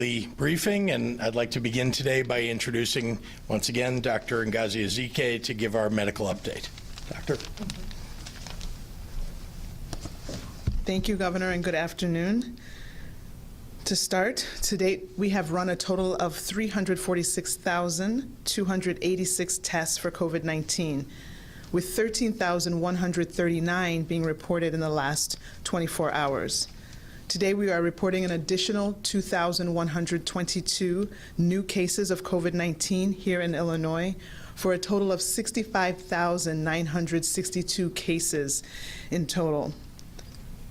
The briefing, and I'd like to begin today by introducing once again Dr. Ngozi Ezike to give our medical update. Doctor. Thank you, Governor, and good afternoon. To start, to date, we have run a total of 346,286 tests for COVID-19, with 13,139 being reported in the last 24 hours. Today, we are reporting an additional 2,122 new cases of COVID-19 here in Illinois, for a total of 65,962 cases in total.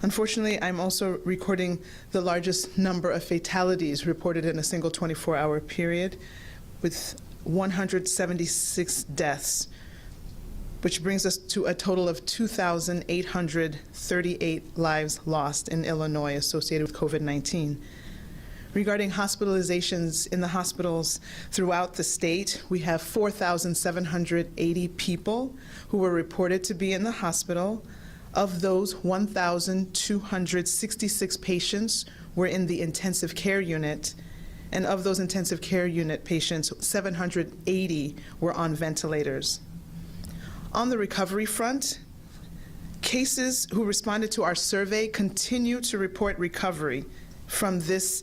Unfortunately, I'm also recording the largest number of fatalities reported in a single 24-hour period, with 176 deaths, which brings us to a total of 2,838 lives lost in Illinois associated with COVID-19. Regarding hospitalizations in the hospitals throughout the state, we have 4,780 people who were reported to be in the hospital. Of those, 1,266 patients were in the intensive care unit, and of those intensive care unit patients, 780 were on ventilators. On the recovery front, cases who responded to our survey continue to report recovery from this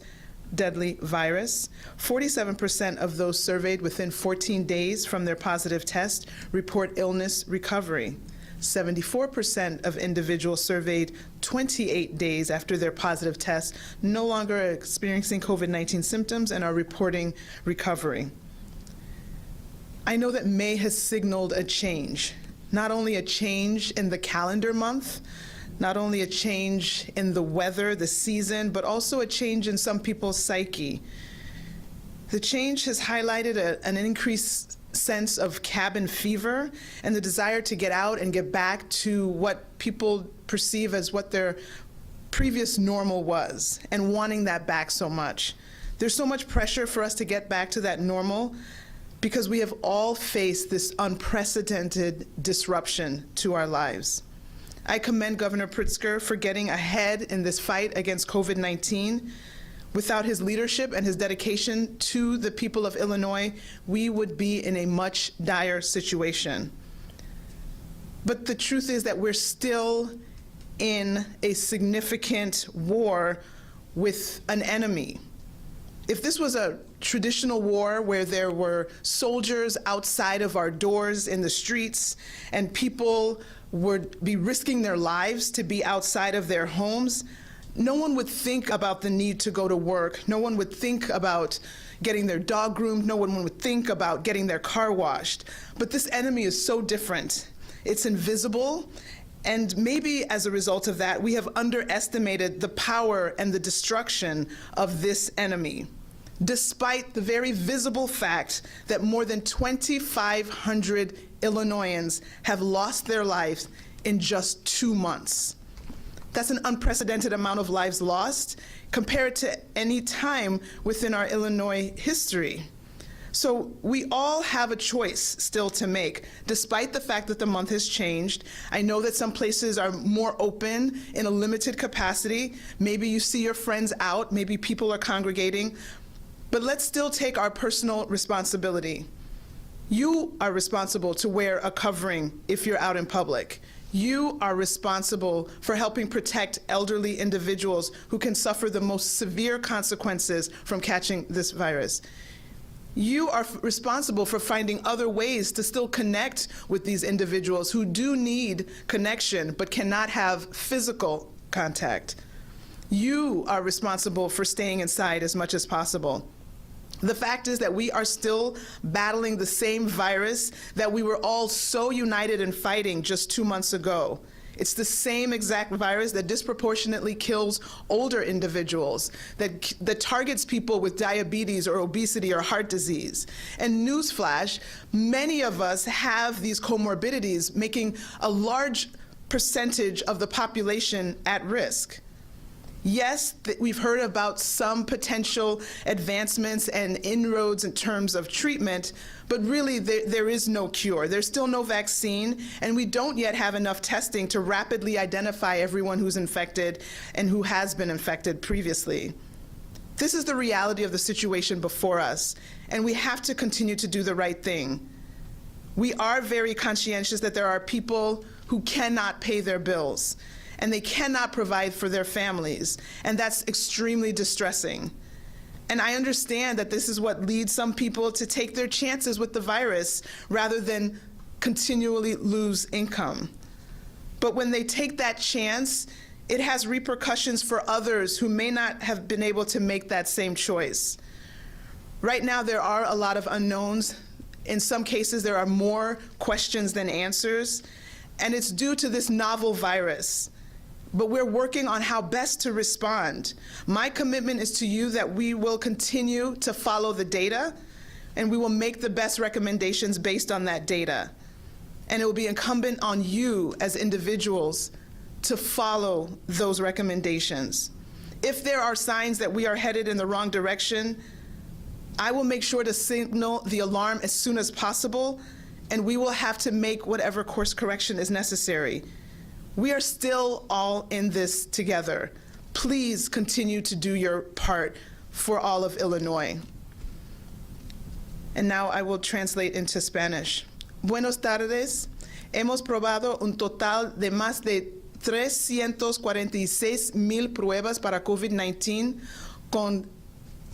deadly virus. 47% of those surveyed within 14 days from their positive test report illness recovery. 74% of individuals surveyed 28 days after their positive test no longer are experiencing COVID-19 symptoms and are reporting recovery. I know that May has signaled a change, not only a change in the calendar month, not only a change in the weather, the season, but also a change in some people's psyche. The change has highlighted an increased sense of cabin fever and the desire to get out and get back to what people perceive as what their previous normal was, and wanting that back so much. There's so much pressure for us to get back to that normal because we have all faced this unprecedented disruption to our lives. I commend Governor Pritzker for getting ahead in this fight against COVID-19. Without his leadership and his dedication to the people of Illinois, we would be in a much dire situation. But the truth is that we're still in a significant war with an enemy. If this was a traditional war where there were soldiers outside of our doors in the streets and people would be risking their lives to be outside of their homes, no one would think about the need to go to work. No one would think about getting their dog groomed. No one would think about getting their car washed. But this enemy is so different. It's invisible. And maybe as a result of that, we have underestimated the power and the destruction of this enemy, despite the very visible fact that more than 2,500 Illinoisans have lost their lives in just 2 months. That's an unprecedented amount of lives lost compared to any time within our Illinois history. So we all have a choice still to make, despite the fact that the month has changed. I know that some places are more open in a limited capacity. Maybe you see your friends out, maybe people are congregating, but let's still take our personal responsibility. You are responsible to wear a covering if you're out in public. You are responsible for helping protect elderly individuals who can suffer the most severe consequences from catching this virus. You are responsible for finding other ways to still connect with these individuals who do need connection but cannot have physical contact. You are responsible for staying inside as much as possible. The fact is that we are still battling the same virus that we were all so united in fighting just 2 months ago. It's the same exact virus that disproportionately kills older individuals, that targets people with diabetes or obesity or heart disease. And newsflash, many of us have these comorbidities, making a large percentage of the population at risk. Yes, we've heard about some potential advancements and inroads in terms of treatment, but really there is no cure. There's still no vaccine, and we don't yet have enough testing to rapidly identify everyone who's infected and who has been infected previously. This is the reality of the situation before us, and we have to continue to do the right thing. We are very conscientious that there are people who cannot pay their bills, and they cannot provide for their families, and that's extremely distressing. And I understand that this is what leads some people to take their chances with the virus rather than continually lose income. But when they take that chance, it has repercussions for others who may not have been able to make that same choice. Right now, there are a lot of unknowns. In some cases, there are more questions than answers, and it's due to this novel virus. But we're working on how best to respond. My commitment is to you that we will continue to follow the data, and we will make the best recommendations based on that data. And it will be incumbent on you as individuals to follow those recommendations. If there are signs that we are headed in the wrong direction, I will make sure to signal the alarm as soon as possible, and we will have to make whatever course correction is necessary. We are still all in this together. Please continue to do your part for all of Illinois. And now I will translate into Spanish. Buenos tardes. Hemos probado un total de más de 346,000 pruebas para COVID-19 con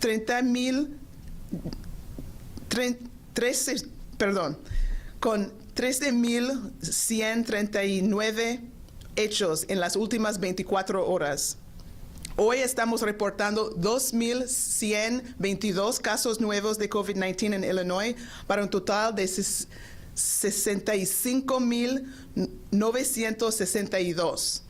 13,139 hechos en las últimas 24 horas. Hoy estamos reportando 2,122 casos nuevos de COVID-19 en Illinois para un total de 65,962.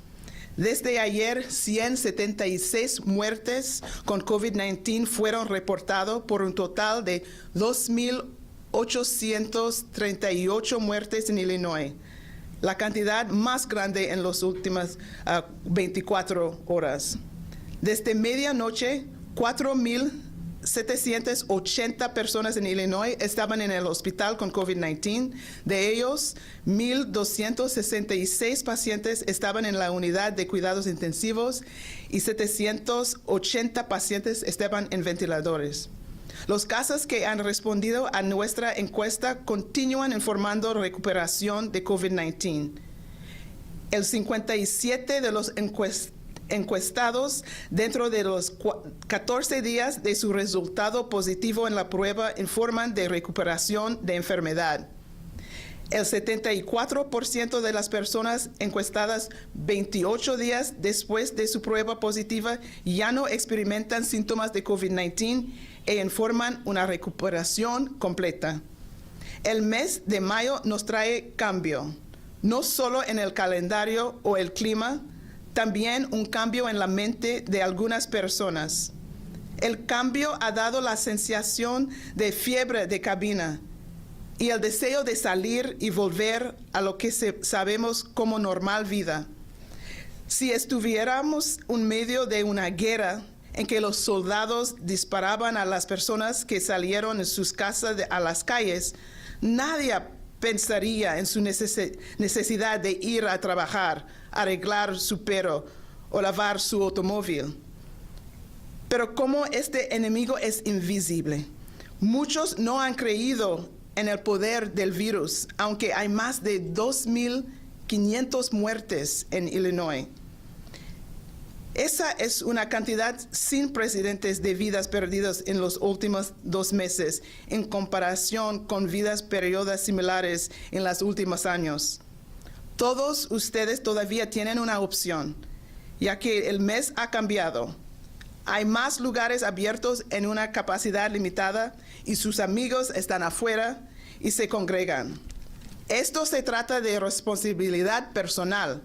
Desde ayer, 176 muertes con COVID-19 fueron reportados por un total de 2,838 muertes en Illinois, la cantidad más grande en las últimas 24 horas. Desde medianoche, 4,780 personas en Illinois estaban en el hospital con COVID-19. De ellos, 1,266 pacientes estaban en la unidad de cuidados intensivos y 780 pacientes estaban en ventiladores. Los casos que han respondido a nuestra encuesta continúan informando recuperación de COVID-19. El 57 de los encuestados dentro de los 14 días de su resultado positivo en la prueba informan de recuperación de enfermedad. El 74% de las personas encuestadas 28 días después de su prueba positiva ya no experimentan síntomas de COVID-19 e informan una recuperación completa. El mes de mayo nos trae cambio, no solo en el calendario o el clima, también un cambio en la mente de algunas personas. El cambio ha dado la sensación de fiebre de cabina y el deseo de salir y volver a lo que sabemos como normal vida. Si estuviéramos en medio de una guerra en que los soldados disparaban a las personas que salieron de sus casas a las calles, nadie pensaría en su necesidad de ir a trabajar, arreglar su perro o lavar su automóvil. Pero como este enemigo es invisible, muchos no han creído en el poder del virus, aunque hay más de 2,500 muertes en Illinois. Esa es una cantidad sin precedentes de vidas perdidas en los últimos 2 meses, en comparación con vidas periodos similares en los últimos años. Todos ustedes todavía tienen una opción, ya que el mes ha cambiado. Hay más lugares abiertos en una capacidad limitada y sus amigos están afuera y se congregan. Esto se trata de responsabilidad personal.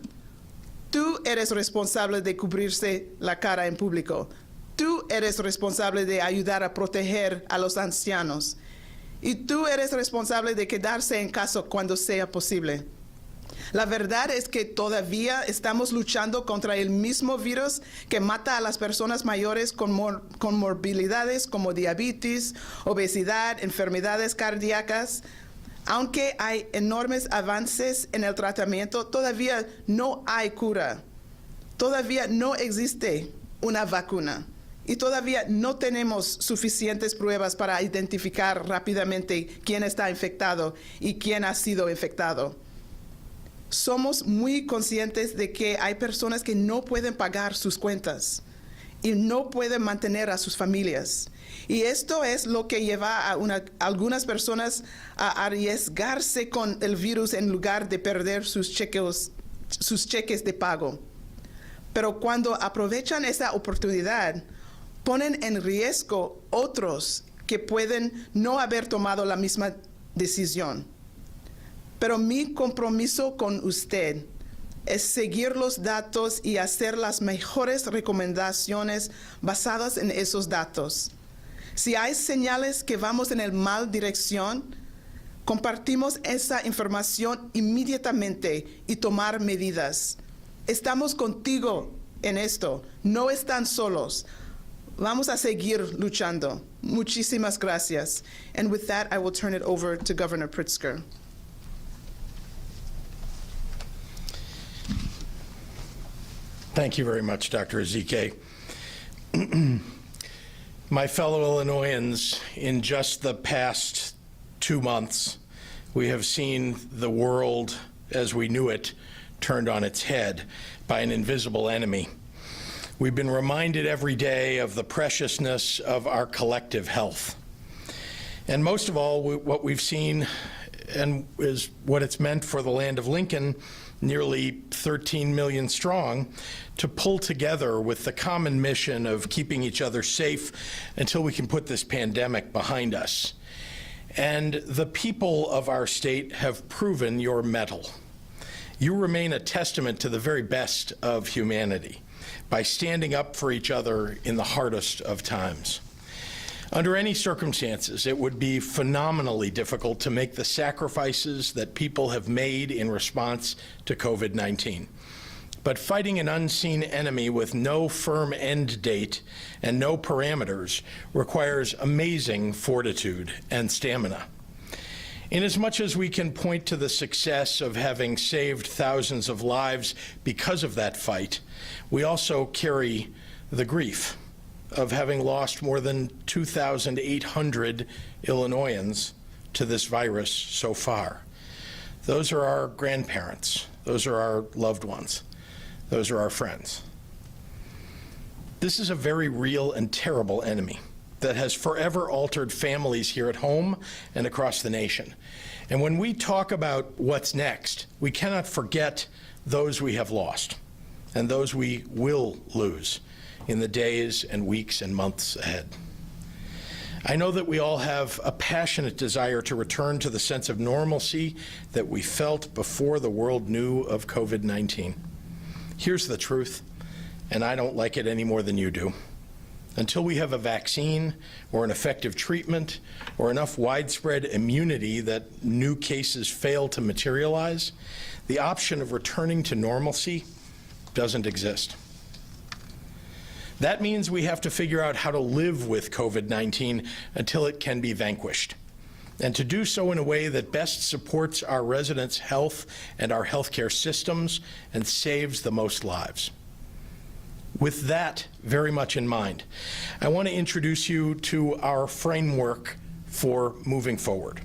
Tú eres responsable de cubrirse la cara en público. Tú eres responsable de ayudar a proteger a los ancianos. Y tú eres responsable de quedarse en casa cuando sea posible. La verdad es que todavía estamos luchando contra el mismo virus que mata a las personas mayores con morbilidades como diabetes, obesidad, enfermedades cardíacas. Aunque hay enormes avances en el tratamiento, todavía no hay cura. Todavía no existe una vacuna. y todavía no tenemos suficientes pruebas para identificar rápidamente quién está infectado y quién ha sido infectado. Somos muy conscientes de que hay personas que no pueden pagar sus cuentas y no pueden mantener a sus familias. Y esto es lo que lleva a algunas personas a arriesgarse con el virus en lugar de perder sus cheques de pago. Pero cuando aprovechan esa oportunidad, ponen en riesgo otros que pueden no haber tomado la misma decisión. Pero mi compromiso con usted es seguir los datos y hacer las mejores recomendaciones basadas en esos datos. Si hay señales que vamos en la mala dirección, compartimos esa información inmediatamente y tomar medidas. Estamos contigo en esto, no están solos. Vamos a seguir luchando. Muchísimas gracias. And with that, I will turn it over to Governor Pritzker. Thank you very much, Dr. Ezike. My fellow Illinoisans, in just the past 2 months, we have seen the world as we knew it turned on its head by an invisible enemy. We've been reminded every day of the preciousness of our collective health. And most of all, what we've seen and is what it's meant for the land of Lincoln, nearly 13 million strong, to pull together with the common mission of keeping each other safe until we can put this pandemic behind us. And the people of our state have proven your mettle. You remain a testament to the very best of humanity by standing up for each other in the hardest of times. Under any circumstances, it would be phenomenally difficult to make the sacrifices that people have made in response to COVID-19. But fighting an unseen enemy with no firm end date and no parameters requires amazing fortitude and stamina. Inasmuch as we can point to the success of having saved thousands of lives because of that fight, we also carry the grief of having lost more than 2,800 Illinoisans to this virus so far. Those are our grandparents. Those are our loved ones. Those are our friends. This is a very real and terrible enemy that has forever altered families here at home and across the nation. And when we talk about what's next, we cannot forget those we have lost and those we will lose in the days and weeks and months ahead. I know that we all have a passionate desire to return to the sense of normalcy that we felt before the world knew of COVID-19. Here's the truth, and I don't like it any more than you do. Until we have a vaccine or an effective treatment or enough widespread immunity that new cases fail to materialize, the option of returning to normalcy doesn't exist. That means we have to figure out how to live with COVID-19 until it can be vanquished, and to do so in a way that best supports our residents' health and our healthcare systems and saves the most lives. With that very much in mind, I want to introduce you to our framework for moving forward.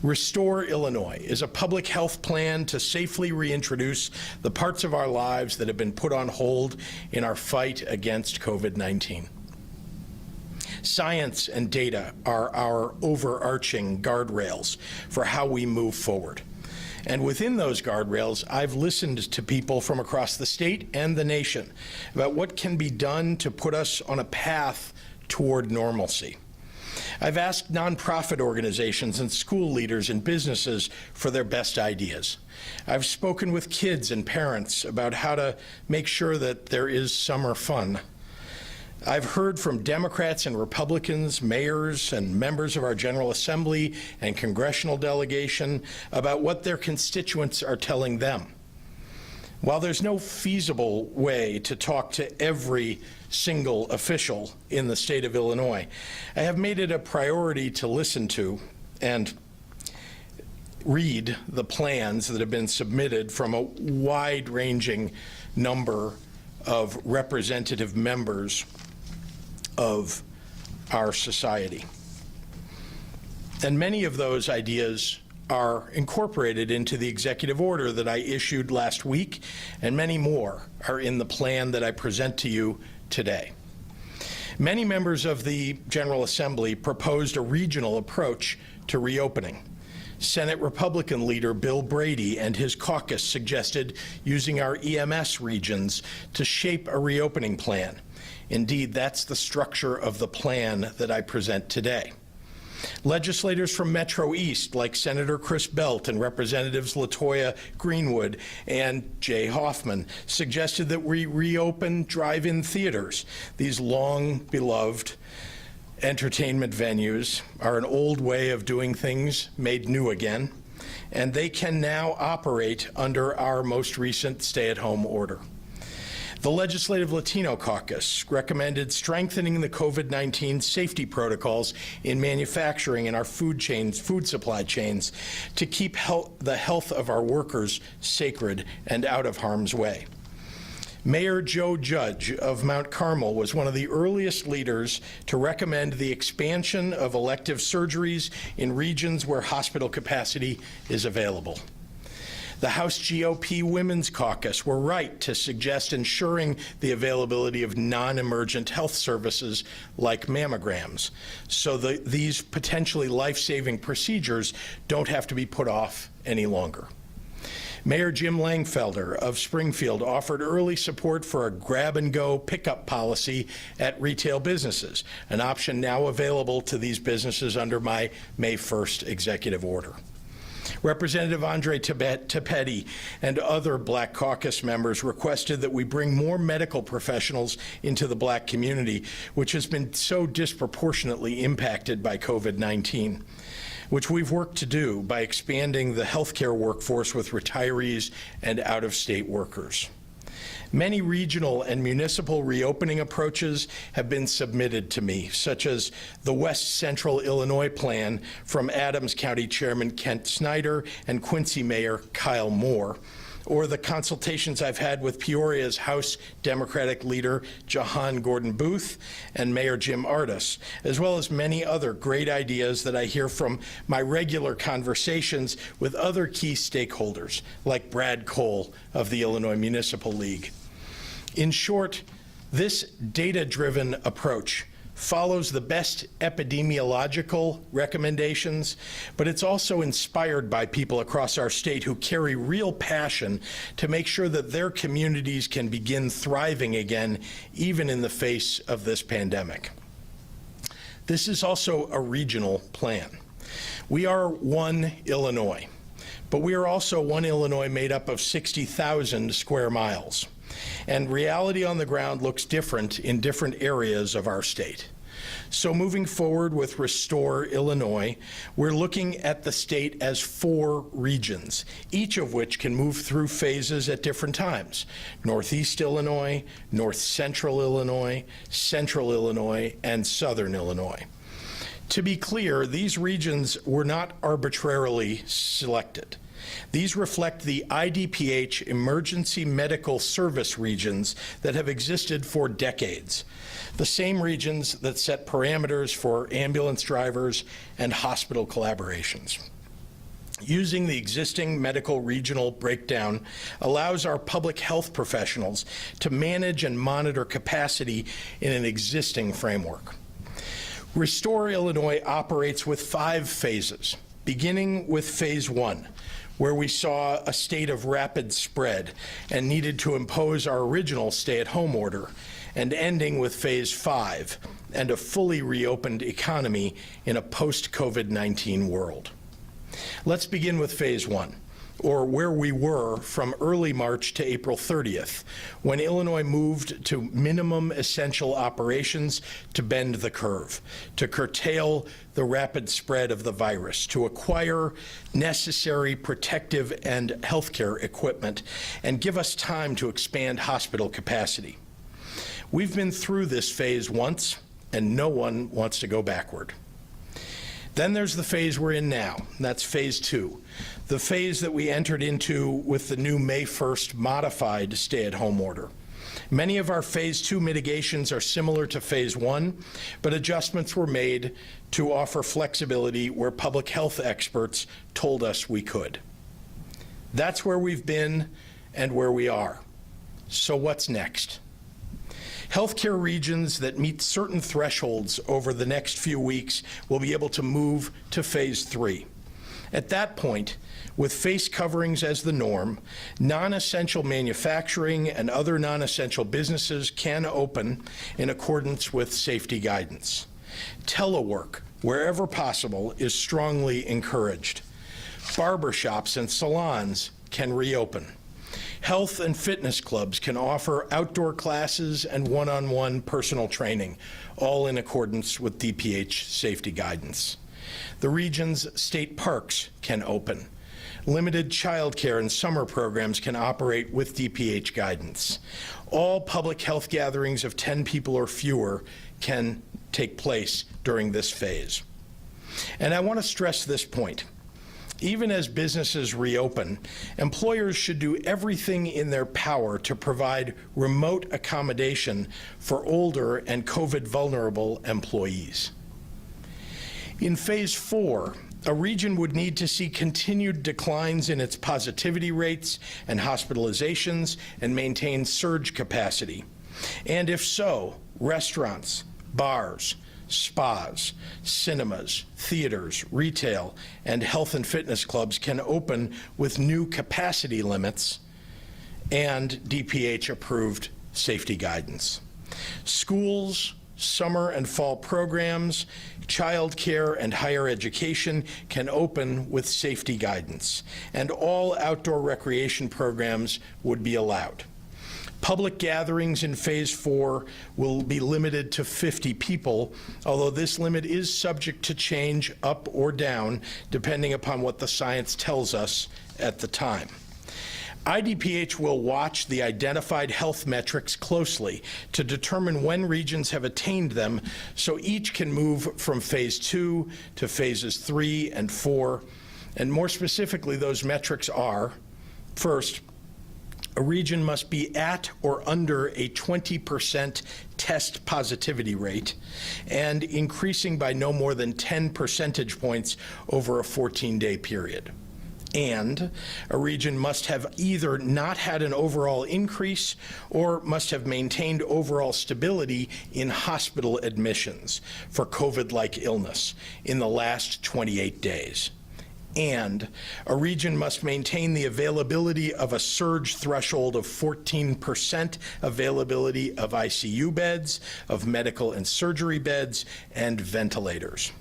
Restore Illinois is a public health plan to safely reintroduce the parts of our lives that have been put on hold in our fight against COVID-19. Science and data are our overarching guardrails for how we move forward. And within those guardrails, I've listened to people from across the state and the nation about what can be done to put us on a path toward normalcy. I've asked nonprofit organizations and school leaders and businesses for their best ideas. I've spoken with kids and parents about how to make sure that there is summer fun. I've heard from Democrats and Republicans, mayors and members of our General Assembly and congressional delegation about what their constituents are telling them. While there's no feasible way to talk to every single official in the state of Illinois, I have made it a priority to listen to and read the plans that have been submitted from a wide-ranging number of representative members of our society. And many of those ideas are incorporated into the executive order that I issued last week, and many more are in the plan that I present to you today. Many members of the General Assembly proposed a regional approach to reopening. Senate Republican leader Bill Brady and his caucus suggested using our EMS regions to shape a reopening plan. Indeed, that's the structure of the plan that I present today. Legislators from Metro East, like Senator Chris Belt and Representatives LaToya Greenwood and Jay Hoffman, suggested that we reopen drive-in theaters. These long-beloved entertainment venues are an old way of doing things made new again, and they can now operate under our most recent stay-at-home order. The Legislative Latino Caucus recommended strengthening the COVID-19 safety protocols in manufacturing and our food supply chains to keep the health of our workers sacred and out of harm's way. Mayor Joe Judge of Mount Carmel was one of the earliest leaders to recommend the expansion of elective surgeries in regions where hospital capacity is available. The House GOP Women's Caucus were right to suggest ensuring the availability of non-emergent health services like mammograms, so that these potentially life-saving procedures don't have to be put off any longer. Mayor Jim Langfelder of Springfield offered early support for a grab-and-go pickup policy at retail businesses, an option now available to these businesses under my May 1st executive order. Representative Andre Tepetti and other Black Caucus members requested that we bring more medical professionals into the Black community, which has been so disproportionately impacted by COVID-19, which we've worked to do by expanding the healthcare workforce with retirees and out-of-state workers. Many regional and municipal reopening approaches have been submitted to me, such as the West Central Illinois Plan from Adams County Chairman Kent Snyder and Quincy Mayor Kyle Moore, or the consultations I've had with Peoria's House Democratic leader Jahan Gordon Booth and Mayor Jim Ardis, as well as many other great ideas that I hear from my regular conversations with other key stakeholders, like Brad Cole of the Illinois Municipal League. In short, this data-driven approach follows the best epidemiological recommendations, but it's also inspired by people across our state who carry real passion to make sure that their communities can begin thriving again, even in the face of this pandemic. This is also a regional plan. We are one Illinois, but we are also one Illinois made up of 60,000 square miles. And reality on the ground looks different in different areas of our state. So moving forward with Restore Illinois, we're looking at the state as 4 regions, each of which can move through phases at different times: Northeast Illinois, North Central Illinois, Central Illinois, and Southern Illinois. To be clear, these regions were not arbitrarily selected. These reflect the IDPH emergency medical service regions that have existed for decades, the same regions that set parameters for ambulance drivers and hospital collaborations. Using the existing medical regional breakdown allows our public health professionals to manage and monitor capacity in an existing framework. Restore Illinois operates with 5 phases, beginning with phase 1, where we saw a state of rapid spread and needed to impose our original stay-at-home order, and ending with phase 5 and a fully reopened economy in a post-COVID-19 world. Let's begin with phase 1, or where we were from early March to April 30th, when Illinois moved to minimum essential operations to bend the curve, to curtail the rapid spread of the virus, to acquire necessary protective and healthcare equipment, and give us time to expand hospital capacity. We've been through this phase once, and no one wants to go backward. Then there's the phase we're in now. That's phase 2, the phase that we entered into with the new May 1st modified stay-at-home order. Many of our Phase 2 mitigations are similar to Phase 1, but adjustments were made to offer flexibility where public health experts told us we could. That's where we've been and where we are. So what's next? Healthcare regions that meet certain thresholds over the next few weeks will be able to move to Phase 3. At that point, with face coverings as the norm, non-essential manufacturing and other non-essential businesses can open in accordance with safety guidance. Telework, wherever possible, is strongly encouraged. Barbershops and salons can reopen. Health and fitness clubs can offer outdoor classes and one-on-one personal training, all in accordance with DPH safety guidance. The region's state parks can open. Limited childcare and summer programs can operate with DPH guidance. All public health gatherings of 10 people or fewer can take place during this phase. And I want to stress this point. Even as businesses reopen, employers should do everything in their power to provide remote accommodation for older and COVID-vulnerable employees. In Phase 4, a region would need to see continued declines in its positivity rates and hospitalizations and maintain surge capacity. And if so, restaurants, bars, spas, cinemas, theaters, retail, and health and fitness clubs can open with new capacity limits and DPH-approved safety guidance. Schools, summer and fall programs, childcare, and higher education can open with safety guidance, and all outdoor recreation programs would be allowed. Public gatherings in Phase 4 will be limited to 50 people, although this limit is subject to change up or down, depending upon what the science tells us at the time. IDPH will watch the identified health metrics closely to determine when regions have attained them, so each can move from Phase 2 to Phases 3 and 4. And more specifically, those metrics are, first, a region must be at or under a 20% test positivity rate and increasing by no more than 10 percentage points over a 14-day period. And a region must have either not had an overall increase or must have maintained overall stability in hospital admissions for COVID-like illness in the last 28 days. And a region must maintain the availability of a surge threshold of 14% availability of ICU beds, of medical and surgery beds, and ventilators.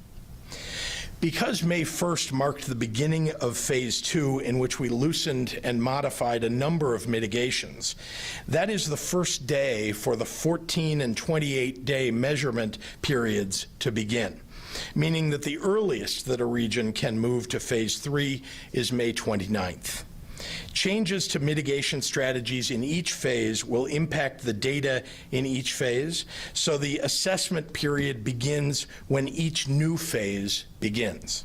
Because May 1st marked the beginning of Phase 2, in which we loosened and modified a number of mitigations, that is the first day for the 14 and 28-day measurement periods to begin, meaning that the earliest that a region can move to Phase 3 is May 29th. Changes to mitigation strategies in each phase will impact the data in each phase, so the assessment period begins when each new phase begins.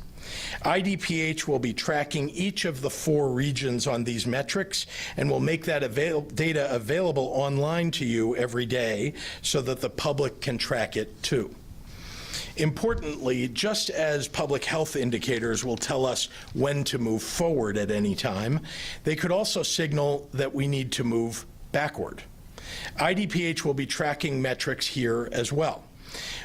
IDPH will be tracking each of the 4 regions on these metrics and will make that data available online to you every day so that the public can track it too. Importantly, just as public health indicators will tell us when to move forward at any time, they could also signal that we need to move backward. IDPH will be tracking metrics here as well.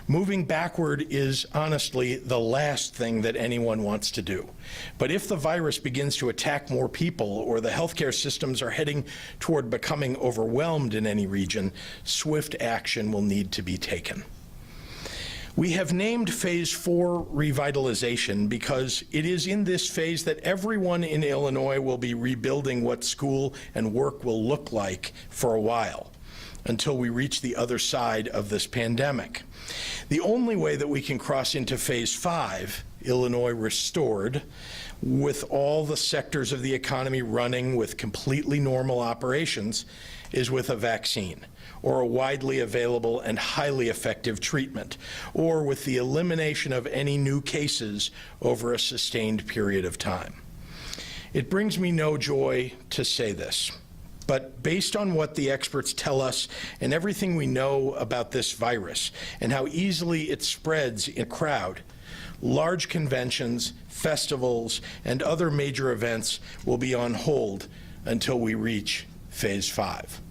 Moving backward is honestly the last thing that anyone wants to do. But if the virus begins to attack more people or the healthcare systems are heading toward becoming overwhelmed in any region, swift action will need to be taken. We have named Phase 4 Revitalization because it is in this phase that everyone in Illinois will be rebuilding what school and work will look like for a while, until we reach the other side of this pandemic. The only way that we can cross into Phase 5, Illinois Restored, with all the sectors of the economy running with completely normal operations, is with a vaccine, or a widely available and highly effective treatment, or with the elimination of any new cases over a sustained period of time. It brings me no joy to say this. But based on what the experts tell us and everything we know about this virus and how easily it spreads in a crowd, large conventions, festivals, and other major events will be on hold until we reach phase 5.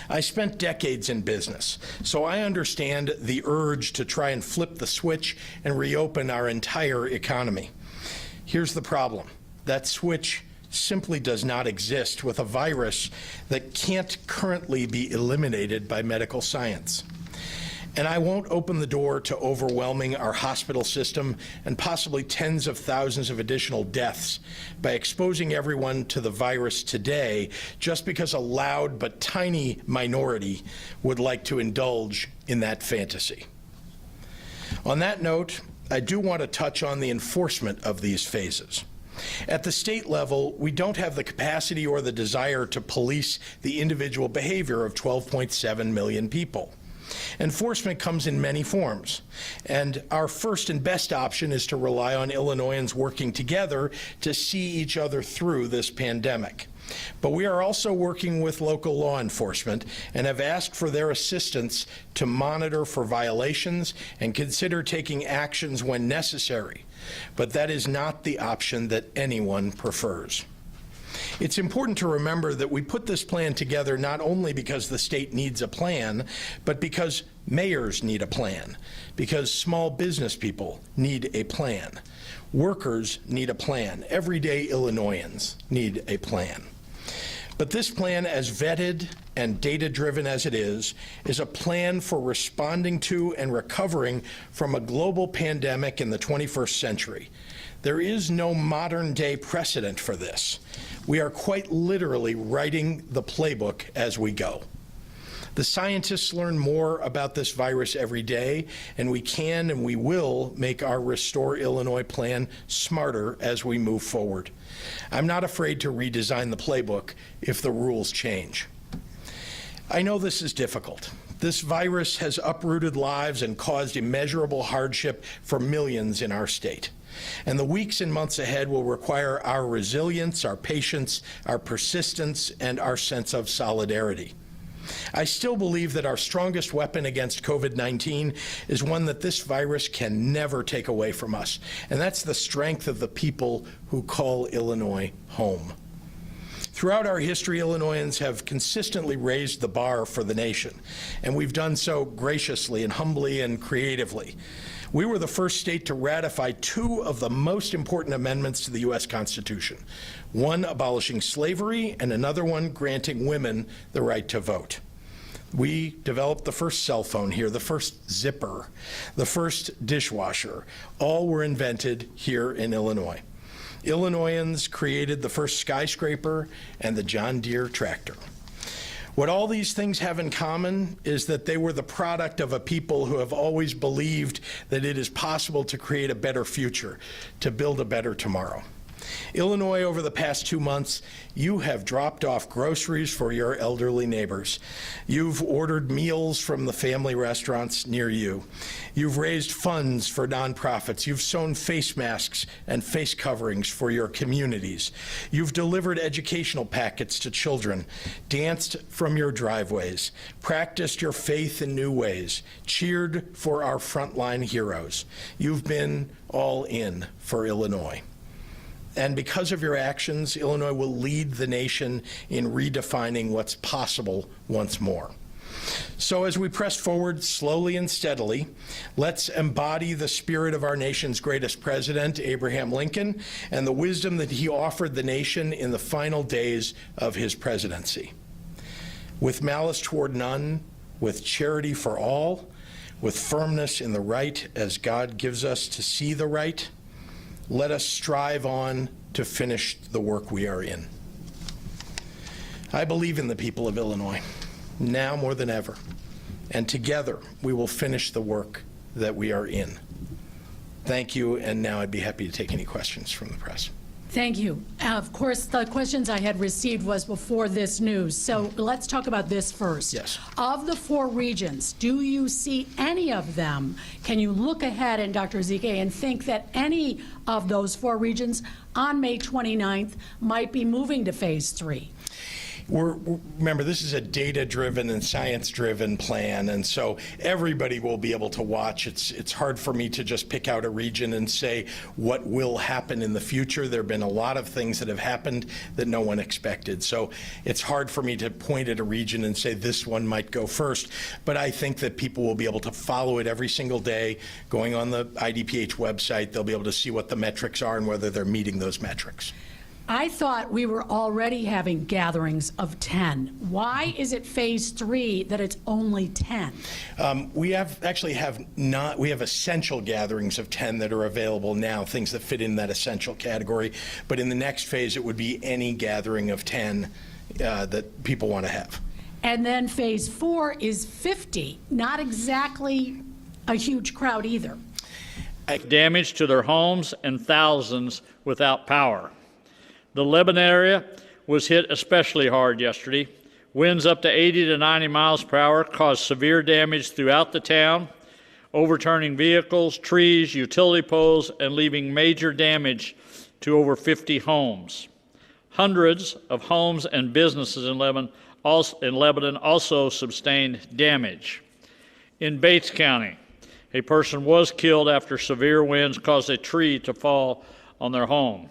I spent decades in business, so I understand the urge to try and flip the switch and reopen our entire economy. Here's the problem. That switch simply does not exist with a virus that can't currently be eliminated by medical science. And I won't open the door to overwhelming our hospital system and possibly tens of thousands of additional deaths by exposing everyone to the virus today just because a loud but tiny minority would like to indulge in that fantasy. On that note, I do want to touch on the enforcement of these phases. At the state level, we don't have the capacity or the desire to police the individual behavior of 12.7 million people. Enforcement comes in many forms, and our first and best option is to rely on Illinoisans working together to see each other through this pandemic. But we are also working with local law enforcement and have asked for their assistance to monitor for violations and consider taking actions when necessary. But that is not the option that anyone prefers. It's important to remember that we put this plan together not only because the state needs a plan, but because mayors need a plan, because small business people need a plan, workers need a plan, everyday Illinoisans need a plan. But this plan, as vetted and data-driven as it is a plan for responding to and recovering from a global pandemic in the 21st century. There is no modern-day precedent for this. We are quite literally writing the playbook as we go. The scientists learn more about this virus every day, and we can and we will make our Restore Illinois plan smarter as we move forward. I'm not afraid to redesign the playbook if the rules change. I know this is difficult. This virus has uprooted lives and caused immeasurable hardship for millions in our state. And the weeks and months ahead will require our resilience, our patience, our persistence, and our sense of solidarity. I still believe that our strongest weapon against COVID-19 is one that this virus can never take away from us, and that's the strength of the people who call Illinois home. Throughout our history, Illinoisans have consistently raised the bar for the nation, and we've done so graciously and humbly and creatively. We were the first state to ratify 2 of the most important amendments to the U.S. Constitution, one abolishing slavery and another one granting women the right to vote. We developed the first cell phone here, the first zipper, the first dishwasher. All were invented here in Illinois. Illinoisans created the first skyscraper and the John Deere tractor. What all these things have in common is that they were the product of a people who have always believed that it is possible to create a better future, to build a better tomorrow. Illinois, over the past 2 months, you have dropped off groceries for your elderly neighbors. You've ordered meals from the family restaurants near you. You've raised funds for nonprofits. You've sewn face masks and face coverings for your communities. You've delivered educational packets to children, danced from your driveways, practiced your faith in new ways, cheered for our frontline heroes. You've been all in for Illinois. And because of your actions, Illinois will lead the nation in redefining what's possible once more. So as we press forward slowly and steadily, let's embody the spirit of our nation's greatest president, Abraham Lincoln, and the wisdom that he offered the nation in the final days of his presidency. With malice toward none, with charity for all, with firmness in the right as God gives us to see the right, let us strive on to finish the work we are in. I believe in the people of Illinois, now more than ever, and together we will finish the work that we are in. Thank you, and now I'd be happy to take any questions from the press. Thank you. Of course, the questions I had received was before this news, so let's talk about this first. Yes. Of the 4 regions, do you see any of them? Can you look ahead, and Dr. Ezike, and think that any of those 4 regions on May 29th might be moving to phase 3? Remember, this is a data-driven and science-driven plan, and so everybody will be able to watch. It's hard for me to just pick out a region and say what will happen in the future. There have been a lot of things that have happened that no one expected. So it's hard for me to point at a region and say this one might go first. But I think that people will be able to follow it every single day. Going on the IDPH website, they'll be able to see what the metrics are and whether they're meeting those metrics. I thought we were already having gatherings of 10. Why is it phase 3 that it's only 10? We have essential gatherings of 10 that are available now, things that fit in that essential category. But in the next phase, it would be any gathering of 10 that people want to have. And then phase 4 is 50, not exactly a huge crowd either. Damage to their homes and thousands without power. The Lebanon area was hit especially hard yesterday. Winds up to 80 to 90 miles per hour caused severe damage throughout the town, overturning vehicles, trees, utility poles, and leaving major damage to over 50 homes. Hundreds of homes and businesses in Lebanon also sustained damage. In Bates County, a person was killed after severe winds caused a tree to fall on their home.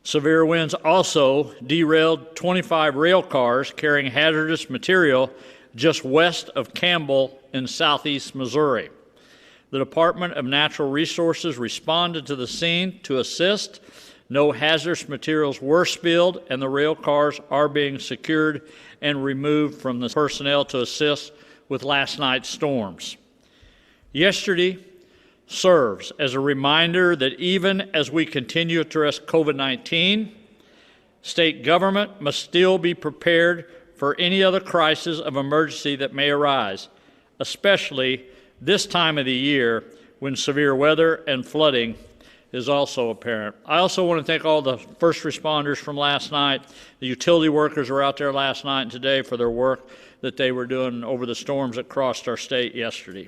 Severe winds also derailed 25 rail cars carrying hazardous material just west of Campbell in southeast Missouri. The Department of Natural Resources responded to the scene to assist. No hazardous materials were spilled, and the rail cars are being secured and removed from the personnel to assist with last night's storms. Yesterday serves as a reminder that even as we continue to address COVID-19, state government must still be prepared for any other crisis of emergency that may arise, especially this time of the year when severe weather and flooding is also apparent. I also want to thank all the first responders from last night. The utility workers were out there last night and today for their work that they were doing over the storms that crossed our state yesterday.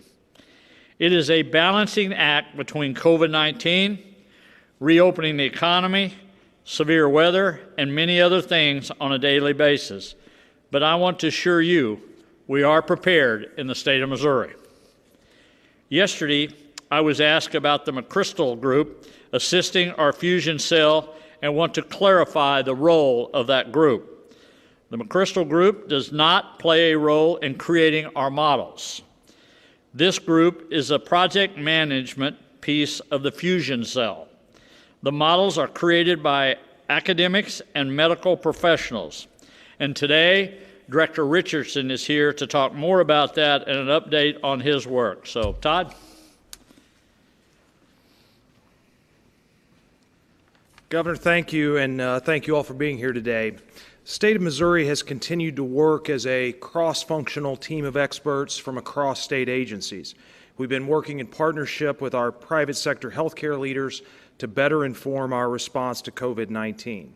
It is a balancing act between COVID-19, reopening the economy, severe weather, and many other things on a daily basis. But I want to assure you, we are prepared in the state of Missouri. Yesterday, I was asked about the McChrystal Group assisting our fusion cell and want to clarify the role of that group. The McChrystal Group does not play a role in creating our models. This group is a project management piece of the fusion cell. The models are created by academics and medical professionals. And today, Director Richardson is here to talk more about that and an update on his work. So, Todd? Governor, thank you, and thank you all for being here today. The state of Missouri has continued to work as a cross-functional team of experts from across state agencies. We've been working in partnership with our private sector healthcare leaders to better inform our response to COVID-19.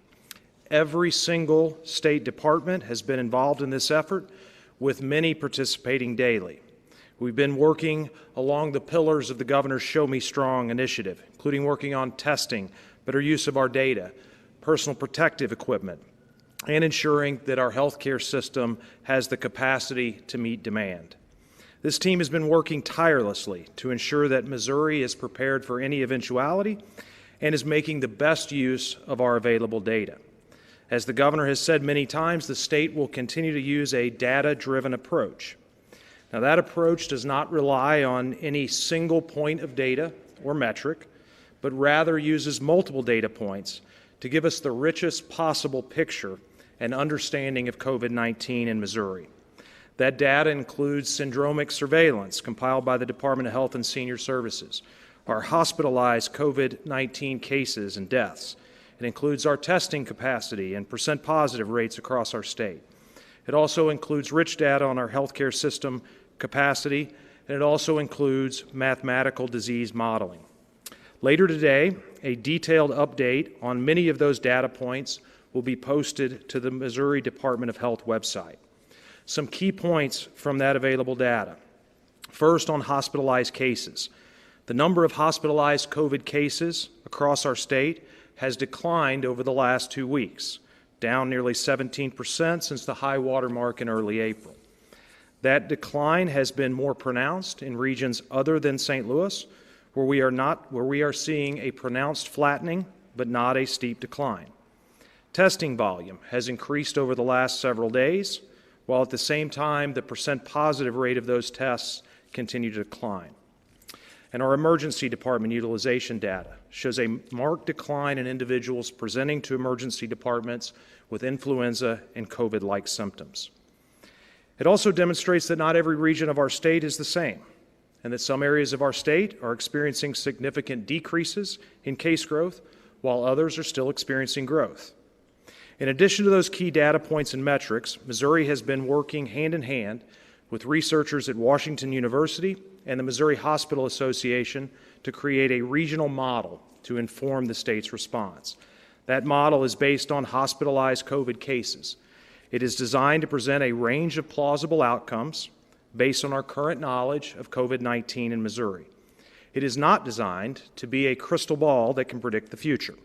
Every single state department has been involved in this effort, with many participating daily. We've been working along the pillars of the Governor's Show Me Strong initiative, including working on testing, better use of our data, personal protective equipment, and ensuring that our healthcare system has the capacity to meet demand. This team has been working tirelessly to ensure that Missouri is prepared for any eventuality and is making the best use of our available data. As the Governor has said many times, the state will continue to use a data-driven approach. Now, that approach does not rely on any single point of data or metric, but rather uses multiple data points to give us the richest possible picture and understanding of COVID-19 in Missouri. That data includes syndromic surveillance compiled by the Department of Health and Senior Services, our hospitalized COVID-19 cases and deaths. It includes our testing capacity and percent positive rates across our state. It also includes rich data on our healthcare system capacity, and it also includes mathematical disease modeling. Later today, a detailed update on many of those data points will be posted to the Missouri Department of Health website. Some key points from that available data. First, on hospitalized cases. The number of hospitalized COVID cases across our state has declined over the last 2 weeks down nearly 17% since the high water mark in early April. That decline has been more pronounced in regions other than St. Louis, where we are seeing a pronounced flattening, but not a steep decline. Testing volume has increased over the last several days, while at the same time the percent positive rate of those tests continue to decline. And our emergency department utilization data shows a marked decline in individuals presenting to emergency departments with influenza and COVID-like symptoms. It also demonstrates that not every region of our state is the same, and that some areas of our state are experiencing significant decreases in case growth, while others are still experiencing growth. In addition to those key data points and metrics, Missouri has been working hand in hand with researchers at Washington University and the Missouri Hospital Association to create a regional model to inform the state's response. That model is based on hospitalized COVID cases. It is designed to present a range of plausible outcomes based on our current knowledge of COVID-19 in Missouri. It is not designed to be a crystal ball that can predict the future.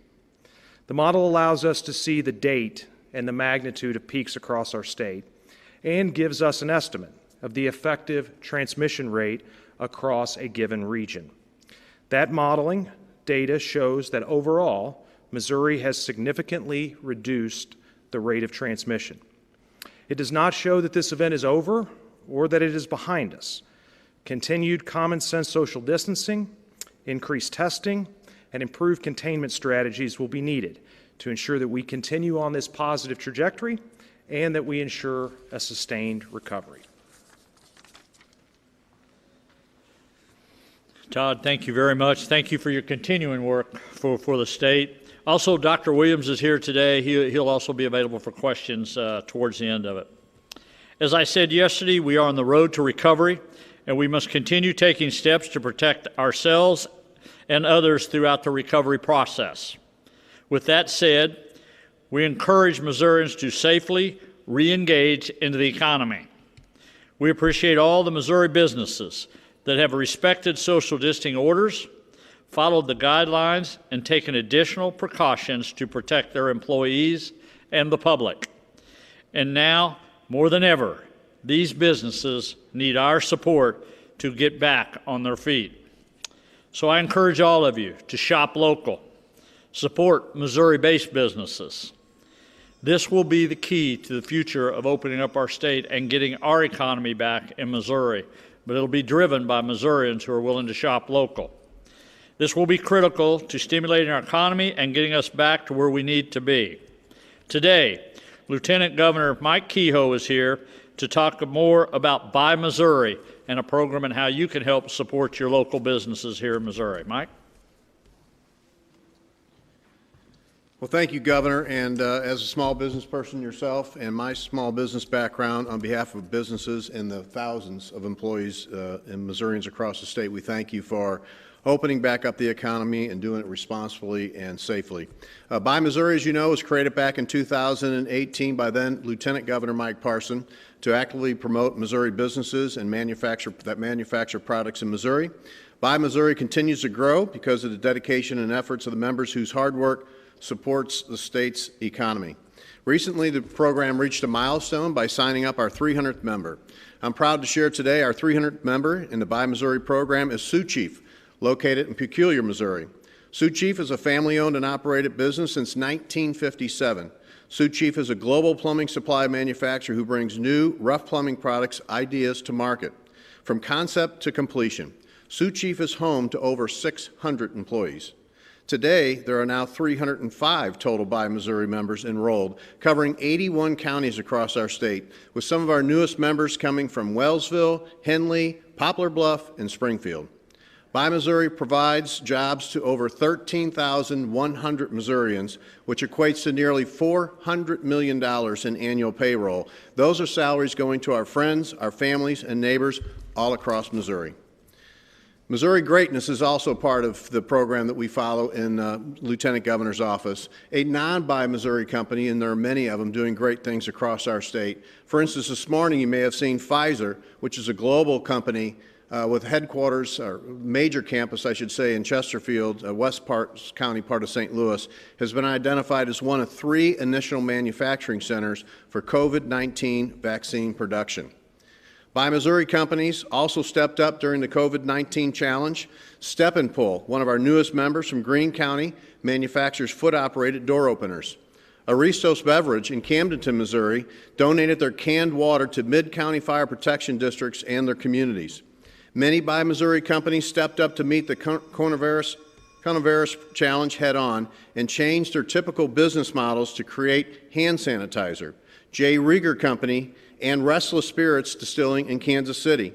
The model allows us to see the date and the magnitude of peaks across our state and gives us an estimate of the effective transmission rate across a given region. That modeling data shows that overall, Missouri has significantly reduced the rate of transmission. It does not show that this event is over or that it is behind us. Continued common sense social distancing, increased testing, and improved containment strategies will be needed to ensure that we continue on this positive trajectory and that we ensure a sustained recovery. Todd, thank you very much. Thank you for your continuing work for the state. Also, Dr. Williams is here today. He'll also be available for questions towards the end of it. As I said yesterday, we are on the road to recovery, and we must continue taking steps to protect ourselves and others throughout the recovery process. With that said, we encourage Missourians to safely re-engage into the economy. We appreciate all the Missouri businesses that have respected social distancing orders, followed the guidelines, and taken additional precautions to protect their employees and the public. And now, more than ever, these businesses need our support to get back on their feet. So I encourage all of you to shop local, support Missouri-based businesses. This will be the key to the future of opening up our state and getting our economy back in Missouri, but it'll be driven by Missourians who are willing to shop local. This will be critical to stimulating our economy and getting us back to where we need to be. Today, Lieutenant Governor Mike Kehoe is here to talk more about Buy Missouri and a program and how you can help support your local businesses here in Missouri. Mike? Well, thank you, Governor. And as a small business person yourself and my small business background, on behalf of businesses and the thousands of employees and Missourians across the state, we thank you for opening back up the economy and doing it responsibly and safely. Buy Missouri, as you know, was created back in 2018 by then Lieutenant Governor Mike Parson to actively promote Missouri businesses and manufacture products in Missouri. Buy Missouri continues to grow because of the dedication and efforts of the members whose hard work supports the state's economy. Recently, the program reached a milestone by signing up our 300th member. I'm proud to share today our 300th member in the Buy Missouri program is Sioux Chief, located in Peculiar, Missouri. Sioux Chief is a family-owned and operated business since 1957. Sioux Chief is a global plumbing supply manufacturer who brings new, rough plumbing products ideas to market. From concept to completion, Sioux Chief is home to over 600 employees. Today, there are now 305 total Buy Missouri members enrolled, covering 81 counties across our state, with some of our newest members coming from Wellsville, Henley, Poplar Bluff, and Springfield. Buy Missouri provides jobs to over 13,100 Missourians, which equates to nearly $400 million in annual payroll. Those are salaries going to our friends, our families, and neighbors all across Missouri. Missouri Greatness is also part of the program that we follow in Lieutenant Governor's office, a non-Buy Missouri company, and there are many of them doing great things across our state. For instance, this morning you may have seen Pfizer, which is a global company with headquarters, or major campus, I should say, in Chesterfield, County part of St. Louis, has been identified as one of 3 initial manufacturing centers for COVID-19 vaccine production. Buy Missouri companies also stepped up during the COVID-19 challenge. Step and Pull, one of our newest members from Greene County, manufactures foot-operated door openers. Aristos Beverage in Camdenton, Missouri, donated their canned water to mid-county fire protection districts and their communities. Many Buy Missouri companies stepped up to meet the coronavirus challenge head-on and changed their typical business models to create hand sanitizer. J. Rieger Company and Restless Spirits Distilling in Kansas City,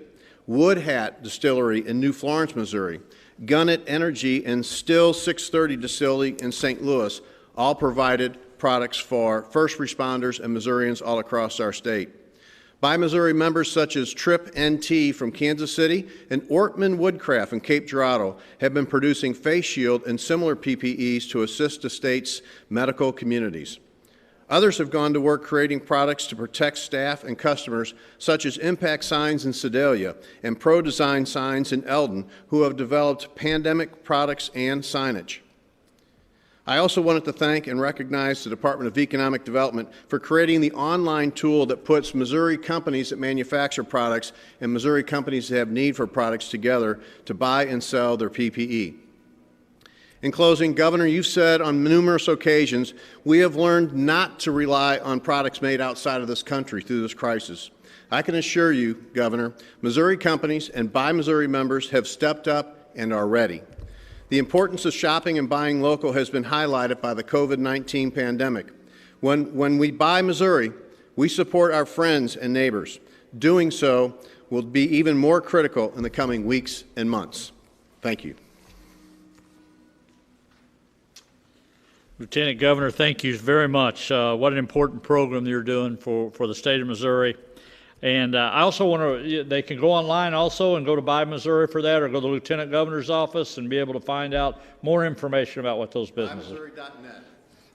Wood Hat Distillery in New Florence, Missouri, Gunnet Energy and Still 630 Distillery in St. Louis all provided products for first responders and Missourians all across our state. Buy Missouri members such as Trip NT from Kansas City and Ortman Woodcraft in Cape Girardeau have been producing face shield and similar PPEs to assist the state's medical communities. Others have gone to work creating products to protect staff and customers, such as Impact Signs in Sedalia and Pro Design Signs in Eldon, who have developed pandemic products and signage. I also wanted to thank and recognize the Department of Economic Development for creating the online tool that puts Missouri companies that manufacture products and Missouri companies that have need for products together to buy and sell their PPE. In closing, Governor, you've said on numerous occasions, we have learned not to rely on products made outside of this country through this crisis. I can assure you, Governor, Missouri companies and Buy Missouri members have stepped up and are ready. The importance of shopping and buying local has been highlighted by the COVID-19 pandemic. When we buy Missouri, we support our friends and neighbors. Doing so will be even more critical in the coming weeks and months. Thank you. Lieutenant Governor, thank you very much. What an important program you're doing for the state of Missouri. And I also want to, they can go online also and go to Buy Missouri for that, or go to the Lieutenant Governor's office and be able to find out more information about what those businesses are.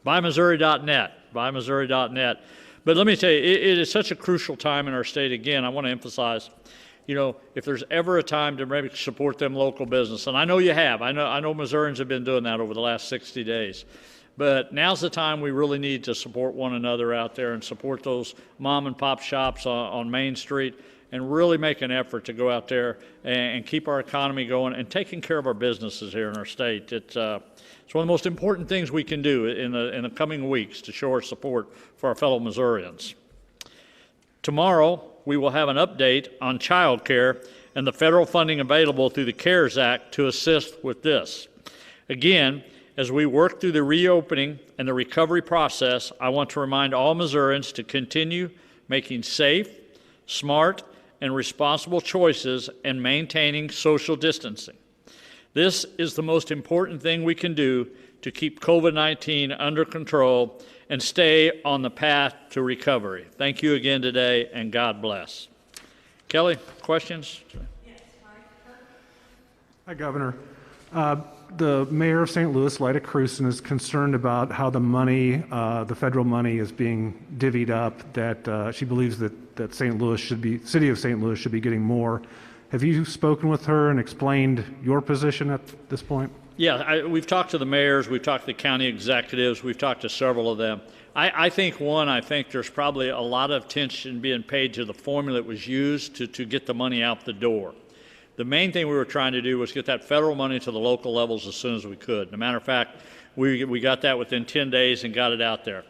BuyMissouri.net. BuyMissouri.net. But let me tell you, it is such a crucial time in our state. Again, I want to emphasize, you know, if there's ever a time to maybe support them local business, and I know you have. I know Missourians have been doing that over the last 60 days. But now's the time we really need to support one another out there and support those mom and pop shops on Main Street and really make an effort to go out there and keep our economy going and taking care of our businesses here in our state. It's one of the most important things we can do in the coming weeks to show our support for our fellow Missourians. Tomorrow, we will have an update on child care and the federal funding available through the CARES Act to assist with this. Again, as we work through the reopening and the recovery process, I want to remind all Missourians to continue making safe, smart, and responsible choices and maintaining social distancing. This is the most important thing we can do to keep COVID-19 under control and stay on the path to recovery. Thank you again today, and God bless. Kelly, questions? Yes. Hi, Governor. The mayor of St. Louis, Lyda Krewson, is concerned about how the money, the federal money, is being divvied up. That she believes that St. Louis city of St. Louis should be getting more. Have you spoken with her and explained your position at this point? Yeah, we've talked to the mayors, we've talked to the county executives, we've talked to several of them. I think there's probably a lot of attention being paid to the formula that was used to get the money out the door. The main thing we were trying to do was get that federal money to the local levels as soon as we could. As a matter of fact, we got that within 10 days and got it out there.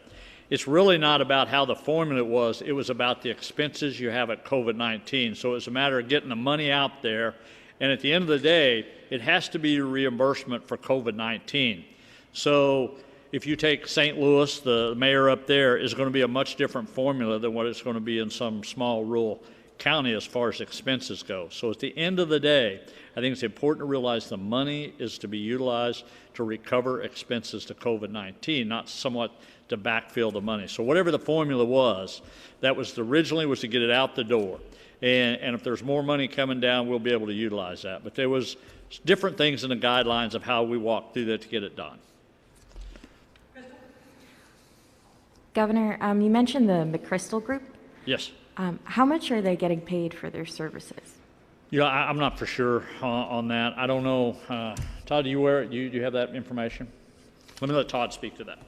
It's really not about how the formula was, it was about the expenses you have at COVID-19. So it's a matter of getting the money out there, and at the end of the day, it has to be a reimbursement for COVID-19. So if you take St. Louis, the mayor up there is going to be a much different formula than what it's going to be in some small rural county as far as expenses go. So at the end of the day, I think it's important to realize the money is to be utilized to recover expenses to COVID-19, not somewhat to backfill the money. So whatever the formula was, that was originally was to get it out the door. And if there's more money coming down, we'll be able to utilize that. But there was different things in the guidelines of how we walked through that to get it done. Governor, you mentioned the McChrystal Group. Yes. How much are they getting paid for their services? I'm not for sure on that. I don't know. Todd, do you have that information? Let me let Todd speak to that.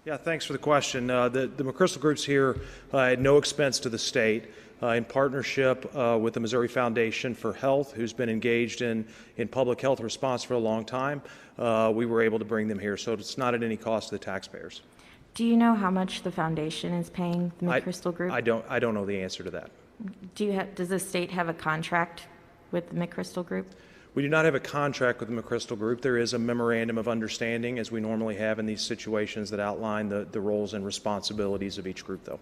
Yeah, thanks for the question. The McChrystal Group's here at no expense to the state in partnership with the Missouri Foundation for Health, who's been engaged in public health response for a long time. We were able to bring them here, so it's not at any cost to the taxpayers. Do you know how much the foundation is paying the McChrystal Group? I don't know the answer to that. Does the state have a contract with the McChrystal Group? We do not have a contract with the McChrystal Group. There is a memorandum of understanding, as we normally have in these situations, that outline the roles and responsibilities of each group, though.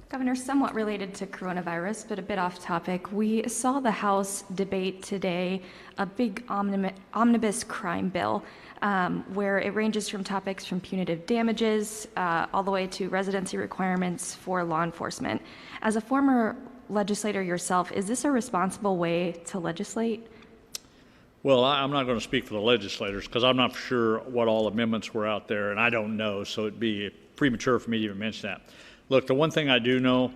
Governor, somewhat related to coronavirus, but a bit off topic. We saw the House debate today a big omnibus crime bill where it ranges from topics from punitive damages all the way to residency requirements for law enforcement. As a former legislator yourself, is this a responsible way to legislate? Well, I'm not going to speak for the legislators because I'm not sure what all amendments were out there, and I don't know, so it'd be premature for me to even mention that. Look, the one thing I do know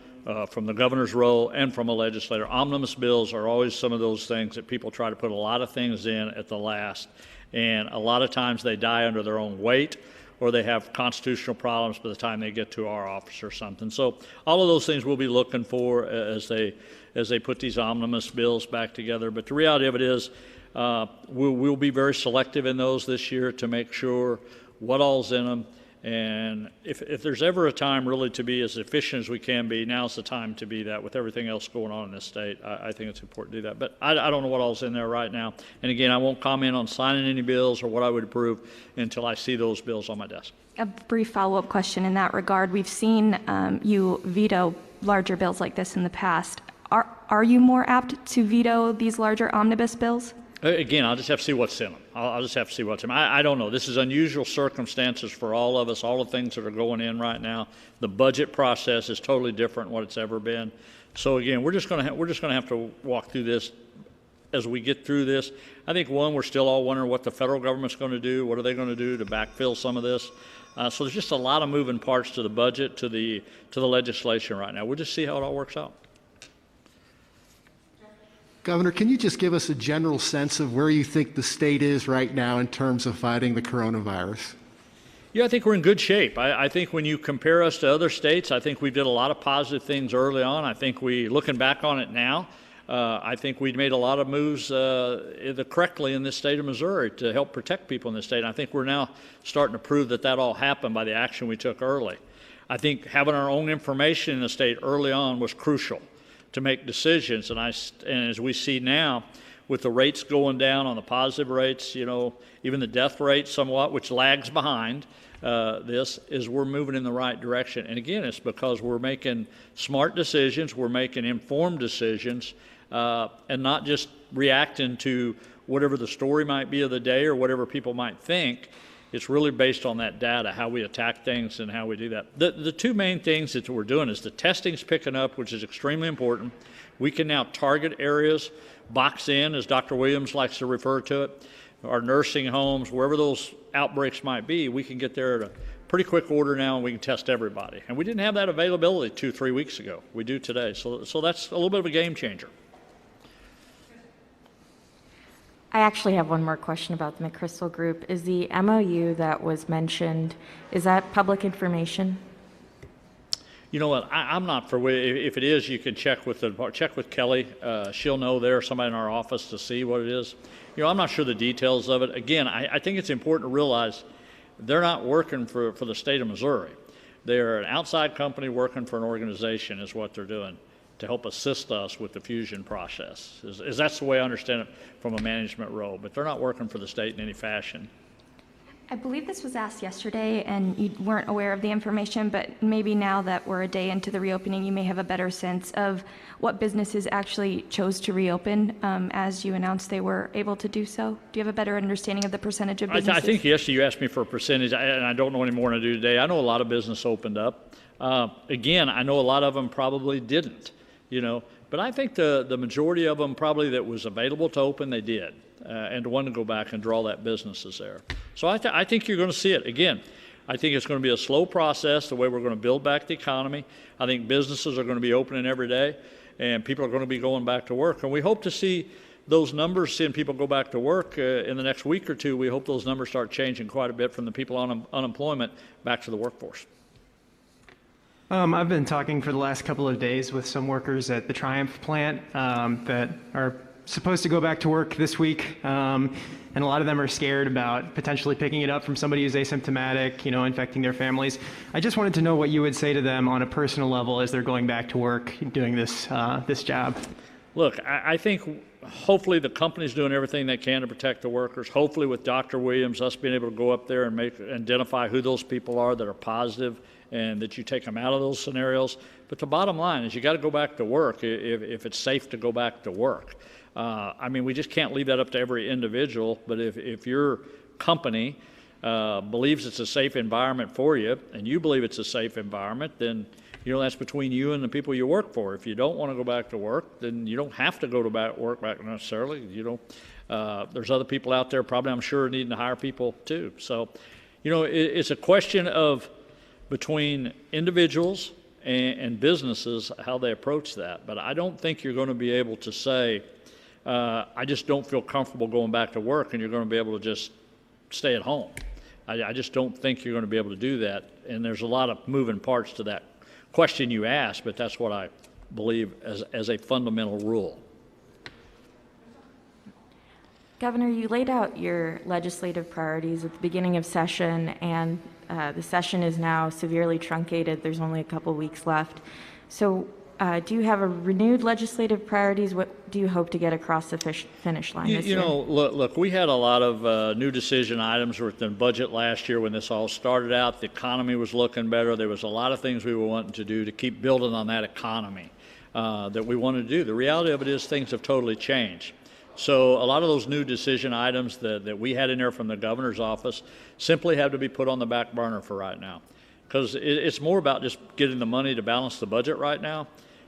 from the governor's role and from a legislator, omnibus bills are always some of those things that people try to put a lot of things in at the last, and a lot of times they die under their own weight or they have constitutional problems by the time they get to our office or something. So all of those things we'll be looking for as they put these omnibus bills back together. But the reality of it is we'll be very selective in those this year to make sure what all's in them. And if there's ever a time really to be as efficient as we can be, now's the time to be that with everything else going on in this state. I think it's important to do that. But I don't know what all's in there right now. And again, I won't comment on signing any bills or what I would approve until I see those bills on my desk. A brief follow-up question in that regard. We've seen you veto larger bills like this in the past. Are you more apt to veto these larger omnibus bills? Again, I'll just have to see what's in them. I'll just have to see what's in them. I don't know. This is unusual circumstances for all of us, all the things that are going in right now. The budget process is totally different than what it's ever been. So again, we're just going to have to walk through this as we get through this. I think, one, we're still all wondering what the federal government's going to do. What are they going to do to backfill some of this? So there's just a lot of moving parts to the budget, to the legislation right now. We'll just see how it all works out. Governor, can you just give us a general sense of where you think the state is right now in terms of fighting the coronavirus? Yeah, I think we're in good shape. I think when you compare us to other states, I think we did a lot of positive things early on. I think looking back on it now, I think we made a lot of moves correctly in this state of Missouri to help protect people in this state. And I think we're now starting to prove that all happened by the action we took early. I think having our own information in the state early on was crucial to make decisions, and as we see now, with the rates going down on the positive rates, even the death rate somewhat, which lags behind this, is we're moving in the right direction. And again, it's because we're making smart decisions, we're making informed decisions, and not just reacting to whatever the story might be of the day or whatever people might think. It's really based on that data, how we attack things and how we do that. The two main things that we're doing is the testing's picking up, which is extremely important. We can now target areas, box in, as Dr. Williams likes to refer to it, our nursing homes, wherever those outbreaks might be, we can get there at a pretty quick order now and we can test everybody. And we didn't have that availability 2-3 weeks ago. We do today. So that's a little bit of a game changer. I actually have one more question about the McChrystal Group. Is the MOU that was mentioned, is that public information? You know what? I'm not for. If it is, you can check with Kelly. She'll know there, somebody in our office, to see what it is. I'm not sure the details of it. Again, I think it's important to realize they're not working for the state of Missouri. They're an outside company working for an organization, is what they're doing, to help assist us with the fusion process. That's the way I understand it from a management role, but they're not working for the state in any fashion. I believe this was asked yesterday and you weren't aware of the information, but maybe now that we're a day into the reopening, you may have a better sense of what businesses actually chose to reopen as you announced they were able to do so. Do you have a better understanding of the percentage of businesses? I think yesterday you asked me for a percentage, and I don't know any more than I do today. I know a lot of business opened up. Again, I know a lot of them probably didn't. But I think the majority of them probably that was available to open, they did, and to want to go back and draw that business is there. So I think you're going to see it. Again, I think it's going to be a slow process, the way we're going to build back the economy. I think businesses are going to be opening every day, and people are going to be going back to work. And we hope to see those numbers, seeing people go back to work in the next week or two. We hope those numbers start changing quite a bit from the people on unemployment back to the workforce. I've been talking for the last couple of days with some workers at the Triumph plant that are supposed to go back to work this week, and a lot of them are scared about potentially picking it up from somebody who's asymptomatic, infecting their families. I just wanted to know what you would say to them on a personal level as they're going back to work doing this job. Look, I think hopefully the company's doing everything they can to protect the workers. Hopefully with Dr. Williams, us being able to go up there and identify who those people are that are positive and that you take them out of those scenarios. But the bottom line is you got to go back to work if it's safe to go back to work. We just can't leave that up to every individual, but if your company believes it's a safe environment for you and you believe it's a safe environment, then that's between you and the people you work for. If you don't want to go back to work, then you don't have to go to work back necessarily. There's other people out there probably, I'm sure, needing to hire people too. So, it's a question of between individuals and businesses, how they approach that. But I don't think you're going to be able to say, I just don't feel comfortable going back to work, and you're going to be able to just stay at home. I just don't think you're going to be able to do that. And there's a lot of moving parts to that question you asked, but that's what I believe as a fundamental rule. Governor, you laid out your legislative priorities at the beginning of session, and the session is now severely truncated. There's only a couple weeks left. So do you have a renewed legislative priorities? What do you hope to get across the finish line this year? Look, we had a lot of new decision items with the budget last year when this all started out. The economy was looking better. There was a lot of things we were wanting to do to keep building on that economy that we wanted to do. The reality of it is things have totally changed. So a lot of those new decision items that we had in there from the governor's office simply have to be put on the back burner for right now, because it's more about just getting the money to balance the budget right now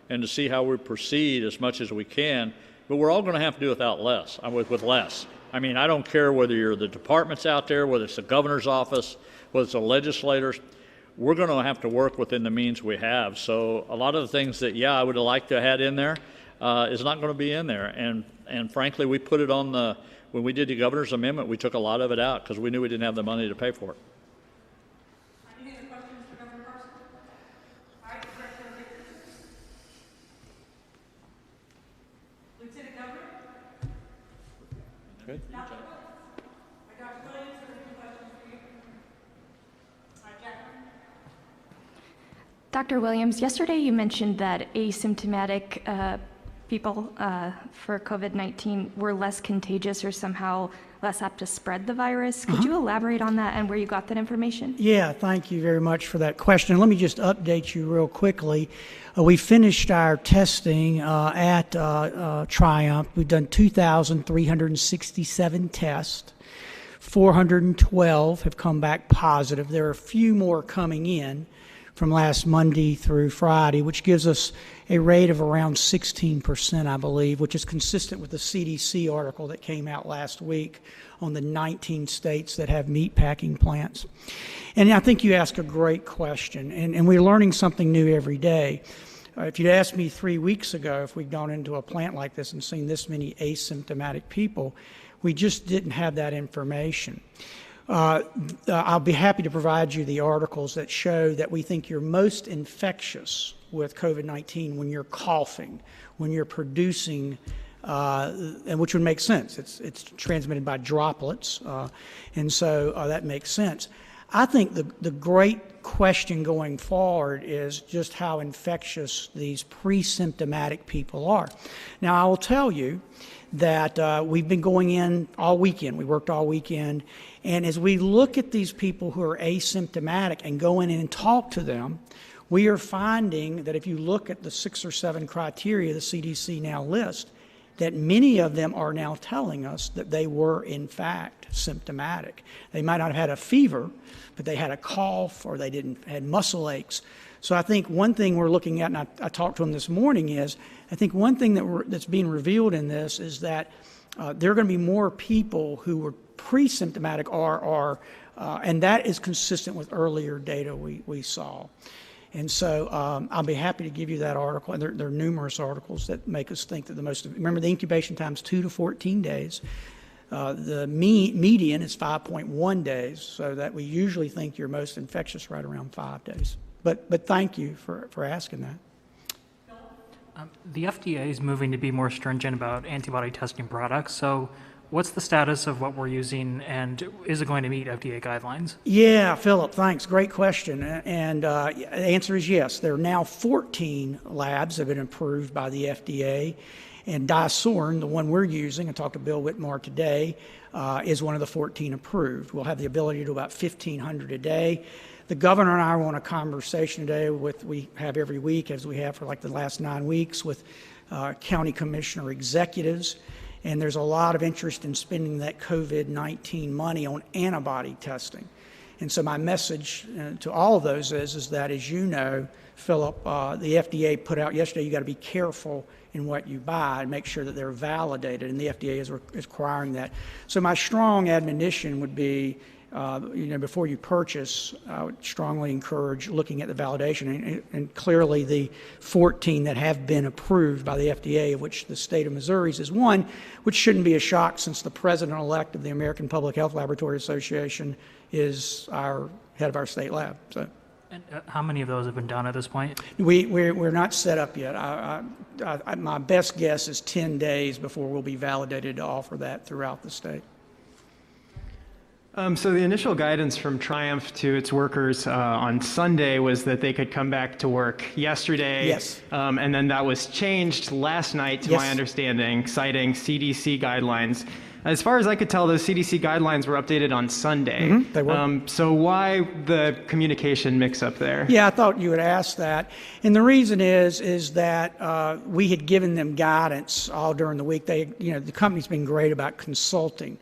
and to see how we proceed as much as we can. But we're all going to have to do with less. I don't care whether you're the departments out there, whether it's the governor's office, whether it's the legislators. We're going to have to work within the means we have. So a lot of the things that, I would have liked to have had in there is not going to be in there. And frankly, we put it on when we did the governor's amendment, we took a lot of it out because we knew we didn't have the money to pay for it. Any other questions for Governor Parson? All right, Lieutenant Governor? Good. Dr. Williams, are there any questions for you? All right, Jacqueline. Dr. Williams, yesterday you mentioned that asymptomatic people for COVID-19 were less contagious or somehow less apt to spread the virus. Could you elaborate on that and where you got that information? Yeah, thank you very much for that question. Let me just update you real quickly. We finished our testing at Triumph. We've done 2,367 tests. 412 have come back positive. There are a few more coming in from last Monday through Friday, which gives us a rate of around 16%, I believe, which is consistent with the CDC article that came out last week on the 19 states that have meat packing plants. And I think you ask a great question, and we're learning something new every day. If you'd asked me 3 weeks ago if we'd gone into a plant like this and seen this many asymptomatic people, we just didn't have that information. I'll be happy to provide you the articles that show that we think you're most infectious with COVID-19 when you're coughing, when you're producing, and which would make sense. It's transmitted by droplets, and so that makes sense. I think the great question going forward is just how infectious these pre-symptomatic people are. Now, I will tell you that we've been going in all weekend. We worked all weekend. And as we look at these people who are asymptomatic and go in and talk to them, we are finding that if you look at the 6 or 7 criteria the CDC now lists, that many of them are now telling us that they were, in fact, symptomatic. They might not have had a fever, but they had a cough or they had muscle aches. So I think one thing we're looking at, and I talked to them this morning, is I think one thing that's being revealed in this is that there are going to be more people who were pre-symptomatic or And that is consistent with earlier data we saw. And so I'll be happy to give you that article. And there are numerous articles that make us think that remember the incubation time is 2 to 14 days. The median is 5.1 days, so that we usually think you're most infectious right around 5 days. But thank you for asking that. The FDA is moving to be more stringent about antibody testing products. So what's the status of what we're using, and is it going to meet FDA guidelines? Yeah, Philip, thanks. Great question. And the answer is yes. There are now 14 labs that have been approved by the FDA. And Disorn, the one we're using, I talked to Bill Whitmore today, is one of the 14 approved. We'll have the ability to do about 1,500 a day. The governor and I were on a conversation today we have every week, as we have for like the last 9 weeks, with county commissioner executives. And there's a lot of interest in spending that COVID-19 money on antibody testing. And so my message to all of those is that, as you know, Philip, the FDA put out yesterday, you got to be careful in what you buy and make sure that they're validated, and the FDA is requiring that. So my strong admonition would be, before you purchase, I would strongly encourage looking at the validation, and clearly the 14 that have been approved by the FDA, of which the state of Missouri's is one, which shouldn't be a shock since the president-elect of the American Public Health Laboratory Association is our head of our state lab. So. And how many of those have been done at this point? We're not set up yet. My best guess is 10 days before we'll be validated to offer that throughout the state. So the initial guidance from Triumph to its workers on Sunday was that they could come back to work yesterday. Yes. And then that was changed last night, to my understanding, citing CDC guidelines. As far as I could tell, those CDC guidelines were updated on Sunday. Mm-hmm, they were. So why the communication mix-up there? Yeah, I thought you would ask that. And the reason is that we had given them guidance all during the week. The company's been great about consulting.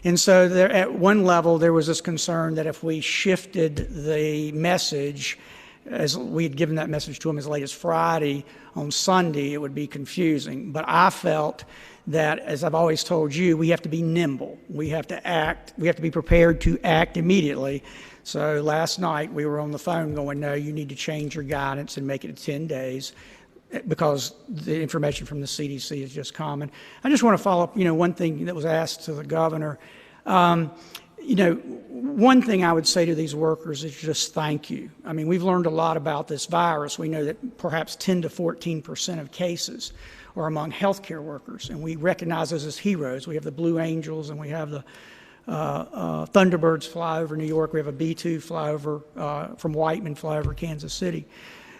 And so there, at one level, there was this concern that if we shifted the message, as we had given that message to them as late as Friday, on Sunday, it would be confusing. But I felt that, as I've always told you, we have to be nimble. We have to act. We have to be prepared to act immediately. So last night, we were on the phone going, no, you need to change your guidance and make it 10 days. Because the information from the CDC is just common. I just want to follow up, one thing that was asked to the governor. One thing I would say to these workers is just thank you. I mean, we've learned a lot about this virus. We know that perhaps 10 to 14% of cases are among healthcare workers, and we recognize those as heroes. We have the Blue Angels, and we have the Thunderbirds fly over New York. We have a B-2 fly over from Whiteman fly over Kansas City.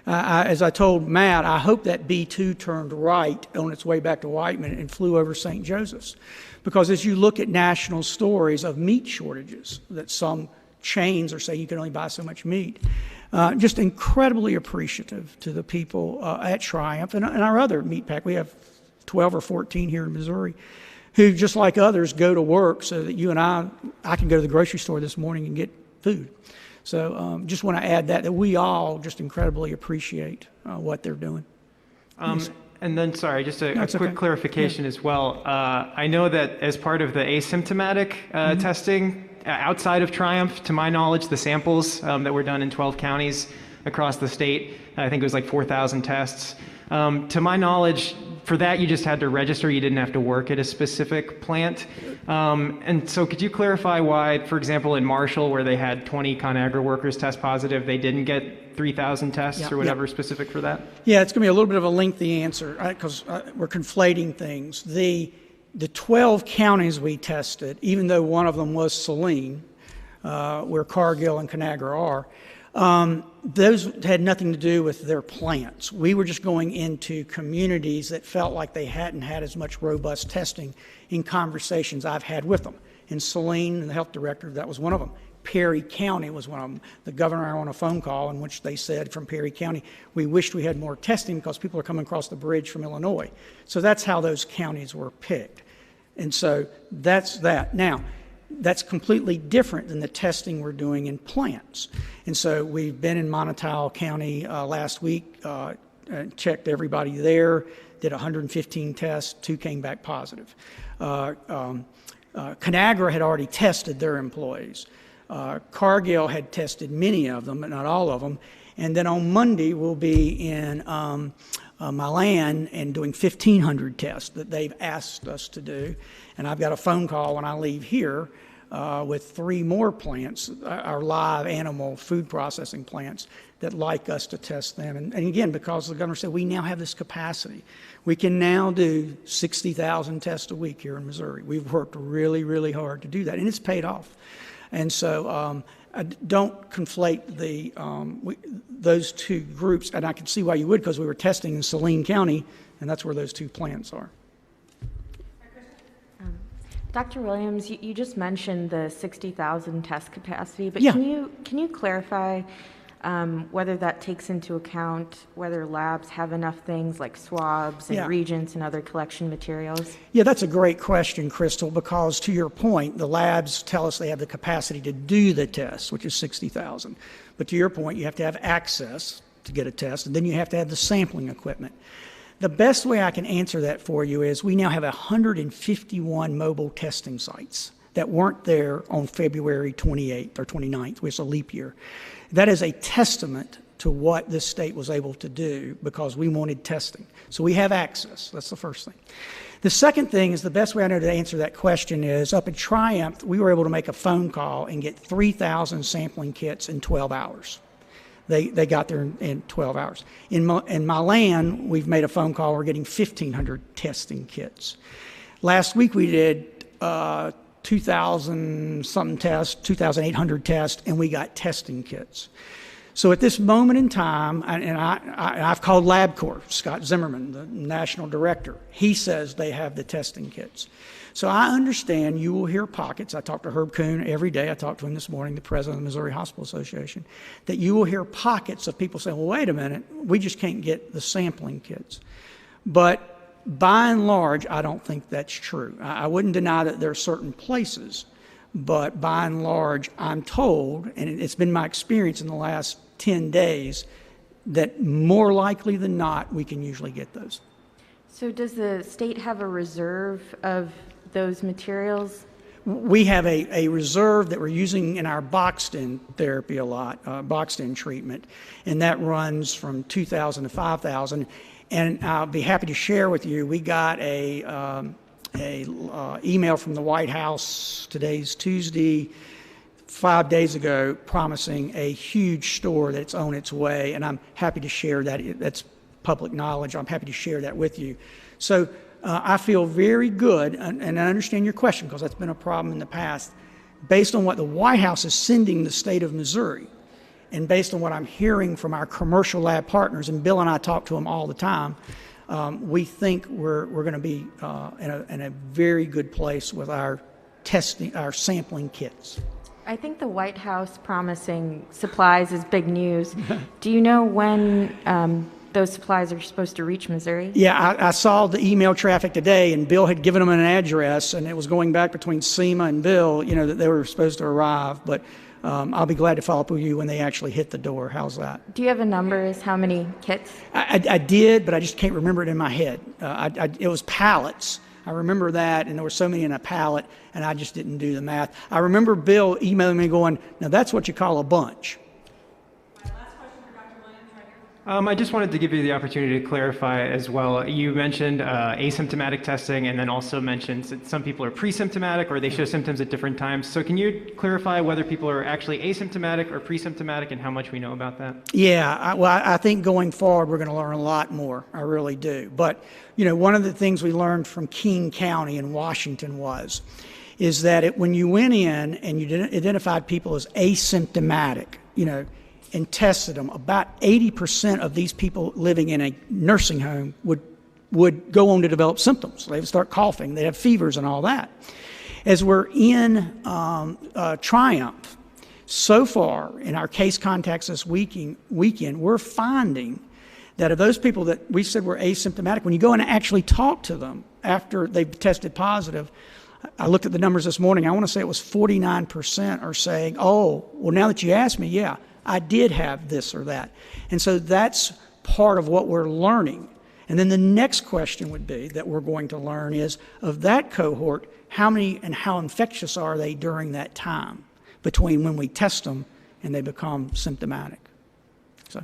As I told Matt, I hope that B-2 turned right on its way back to Whiteman and flew over St. Joseph's. Because as you look at national stories of meat shortages, that some chains are saying you can only buy so much meat, just incredibly appreciative to the people at Triumph and our other meat pack. We have 12 or 14 here in Missouri who, just like others, go to work so that you and I can go to the grocery store this morning and get food. So just want to add that we all just incredibly appreciate what they're doing. And then, sorry, just a quick clarification as well. I know that as part of the asymptomatic testing outside of Triumph, to my knowledge, the samples that were done in 12 counties across the state, I think it was like 4,000 tests. To my knowledge, for that, you just had to register. You didn't have to work at a specific plant. And so could you clarify why, for example, in Marshall, where they had 20 ConAgra workers test positive, they didn't get 3,000 tests or whatever specific for that? Yeah, it's going to be a little bit of a lengthy answer because we're conflating things. The 12 counties we tested, even though one of them was Saline, where Cargill and ConAgra are, those had nothing to do with their plants. We were just going into communities that felt like they hadn't had as much robust testing in conversations I've had with them. In Saline, the health director, that was one of them. Perry County was one of them. The governor and I were on a phone call in which they said from Perry County, we wished we had more testing because people are coming across the bridge from Illinois. So that's how those counties were picked. And so that's that. Now, that's completely different than the testing we're doing in plants. And so we've been in Monotile County last week, checked everybody there, did 115 tests, 2 came back positive. ConAgra had already tested their employees. Cargill had tested many of them, but not all of them. And then on Monday, we'll be in Milan and doing 1,500 tests that they've asked us to do. And I've got a phone call when I leave here with 3 more plants, our live animal food processing plants, that like us to test them. And again, because the governor said we now have this capacity. We can now do 60,000 tests a week here in Missouri. We've worked really, really hard to do that, and it's paid off. And so don't conflate those two groups, and I can see why you would, because we were testing in Saline County, and that's where those 2 plants are. Dr. Williams, you just mentioned the 60,000 test capacity, but Yeah. can you clarify whether that takes into account whether labs have enough things like swabs and Yeah. reagents and other collection materials? Yeah, that's a great question, Crystal, because to your point, the labs tell us they have the capacity to do the test, which is 60,000. But to your point, you have to have access to get a test, and then you have to have the sampling equipment. The best way I can answer that for you is we now have 151 mobile testing sites that weren't there on February 28th or 29th, which is a leap year. That is a testament to what this state was able to do because we wanted testing. So we have access. That's the first thing. The second thing is the best way I know to answer that question is up at Triumph, we were able to make a phone call and get 3,000 sampling kits in 12 hours. They got there in 12 hours. In Milan, we've made a phone call. We're getting 1,500 testing kits. Last week we did 2,000-something tests, 2,800 tests, and we got testing kits. So at this moment in time, and I've called LabCorp, Scott Zimmerman, the national director. He says they have the testing kits. So I understand you will hear pockets. I talk to Herb Kuhn every day. I talked to him this morning, the president of the Missouri Hospital Association, that you will hear pockets of people saying, well, wait a minute, we just can't get the sampling kits. But by and large, I don't think that's true. I wouldn't deny that there are certain places, but by and large, I'm told, and it's been my experience in the last 10 days, that more likely than not, we can usually get those. So does the state have a reserve of those materials? We have a reserve that we're using in our boxed-in therapy a lot, boxed-in treatment, and that runs from 2,000 to 5,000. And I'll be happy to share with you, we got a email from the White House, today's Tuesday, 5 days ago, promising a huge store that's on its way, and I'm happy to share that. That's public knowledge. I'm happy to share that with you. So I feel very good, and I understand your question because that's been a problem in the past. Based on what the White House is sending the state of Missouri, and based on what I'm hearing from our commercial lab partners, and Bill and I talk to them all the time, we think we're going to be in a very good place with our testing, our sampling kits. I think the White House promising supplies is big news. Do you know when those supplies are supposed to reach Missouri? Yeah, I saw the email traffic today, and Bill had given them an address, and it was going back between SEMA and Bill, you know, that they were supposed to arrive. But I'll be glad to follow up with you when they actually hit the door. How's that? Do you have a number as how many kits? I did, but I just can't remember it in my head. It was pallets. I remember that, and there were so many in a pallet, and I just didn't do the math. I remember Bill emailing me going, now that's what you call a bunch. I just wanted to give you the opportunity to clarify as well. You mentioned asymptomatic testing and then also mentioned that some people are pre-symptomatic or they show symptoms at different times. So can you clarify whether people are actually asymptomatic or pre-symptomatic and how much we know about that? Yeah, I think going forward we're going to learn a lot more. I really do. But, you know, one of the things we learned from King County in Washington is that when you went in and you identified people as asymptomatic, you know, and tested them, about 80% of these people living in a nursing home would go on to develop symptoms. They would start coughing, they'd have fevers and all that. As we're in Triumph, so far in our case contacts this weekend, we're finding that of those people that we said were asymptomatic, when you go and actually talk to them after they've tested positive, I looked at the numbers this morning, I want to say it was 49% are saying, oh, well, now that you asked me, yeah, I did have this or that. And so that's part of what we're learning. And then the next question would be that we're going to learn is, of that cohort, how many and how infectious are they during that time? between when we test them and they become symptomatic. So,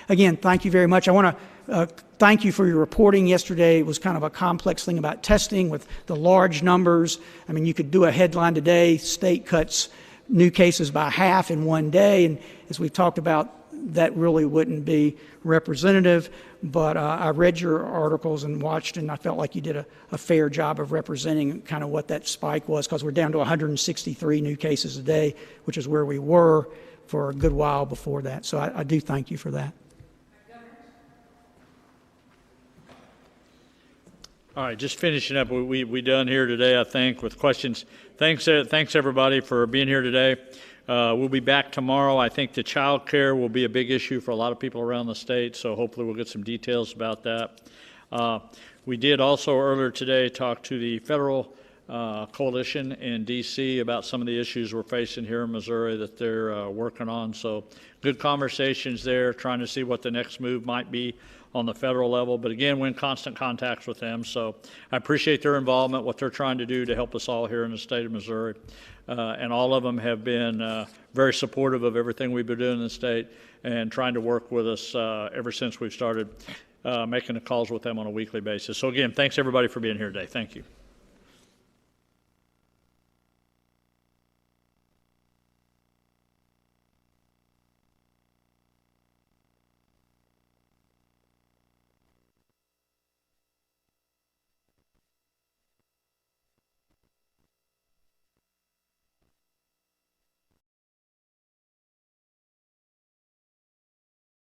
again, thank you very much. I want to thank you for your reporting yesterday. It was kind of a complex thing about testing with the large numbers. I mean, you could do a headline today, state cuts new cases by half in one day, and as we've talked about, that really wouldn't be representative. But I read your articles and watched, and I felt like you did a fair job of representing kind of what that spike was, because we're down to 163 new cases a day, which is where we were for a good while before that. So I do thank you for that. All right, just finishing up, we done here today, I think, with questions. Thanks everybody for being here today. We'll be back tomorrow. I think the child care will be a big issue for a lot of people around the state, so hopefully we'll get some details about that. We did also earlier today talk to the federal coalition in D.C. about some of the issues we're facing here in Missouri that they're working on. So good conversations there, trying to see what the next move might be on the federal level. But again, we're in constant contact with them. So I appreciate their involvement, what they're trying to do to help us all here in the state of Missouri. And all of them have been very supportive of everything we've been doing in the state and trying to work with us ever since we've started making the calls with them on a weekly basis. So again, thanks everybody for being here today. Thank you.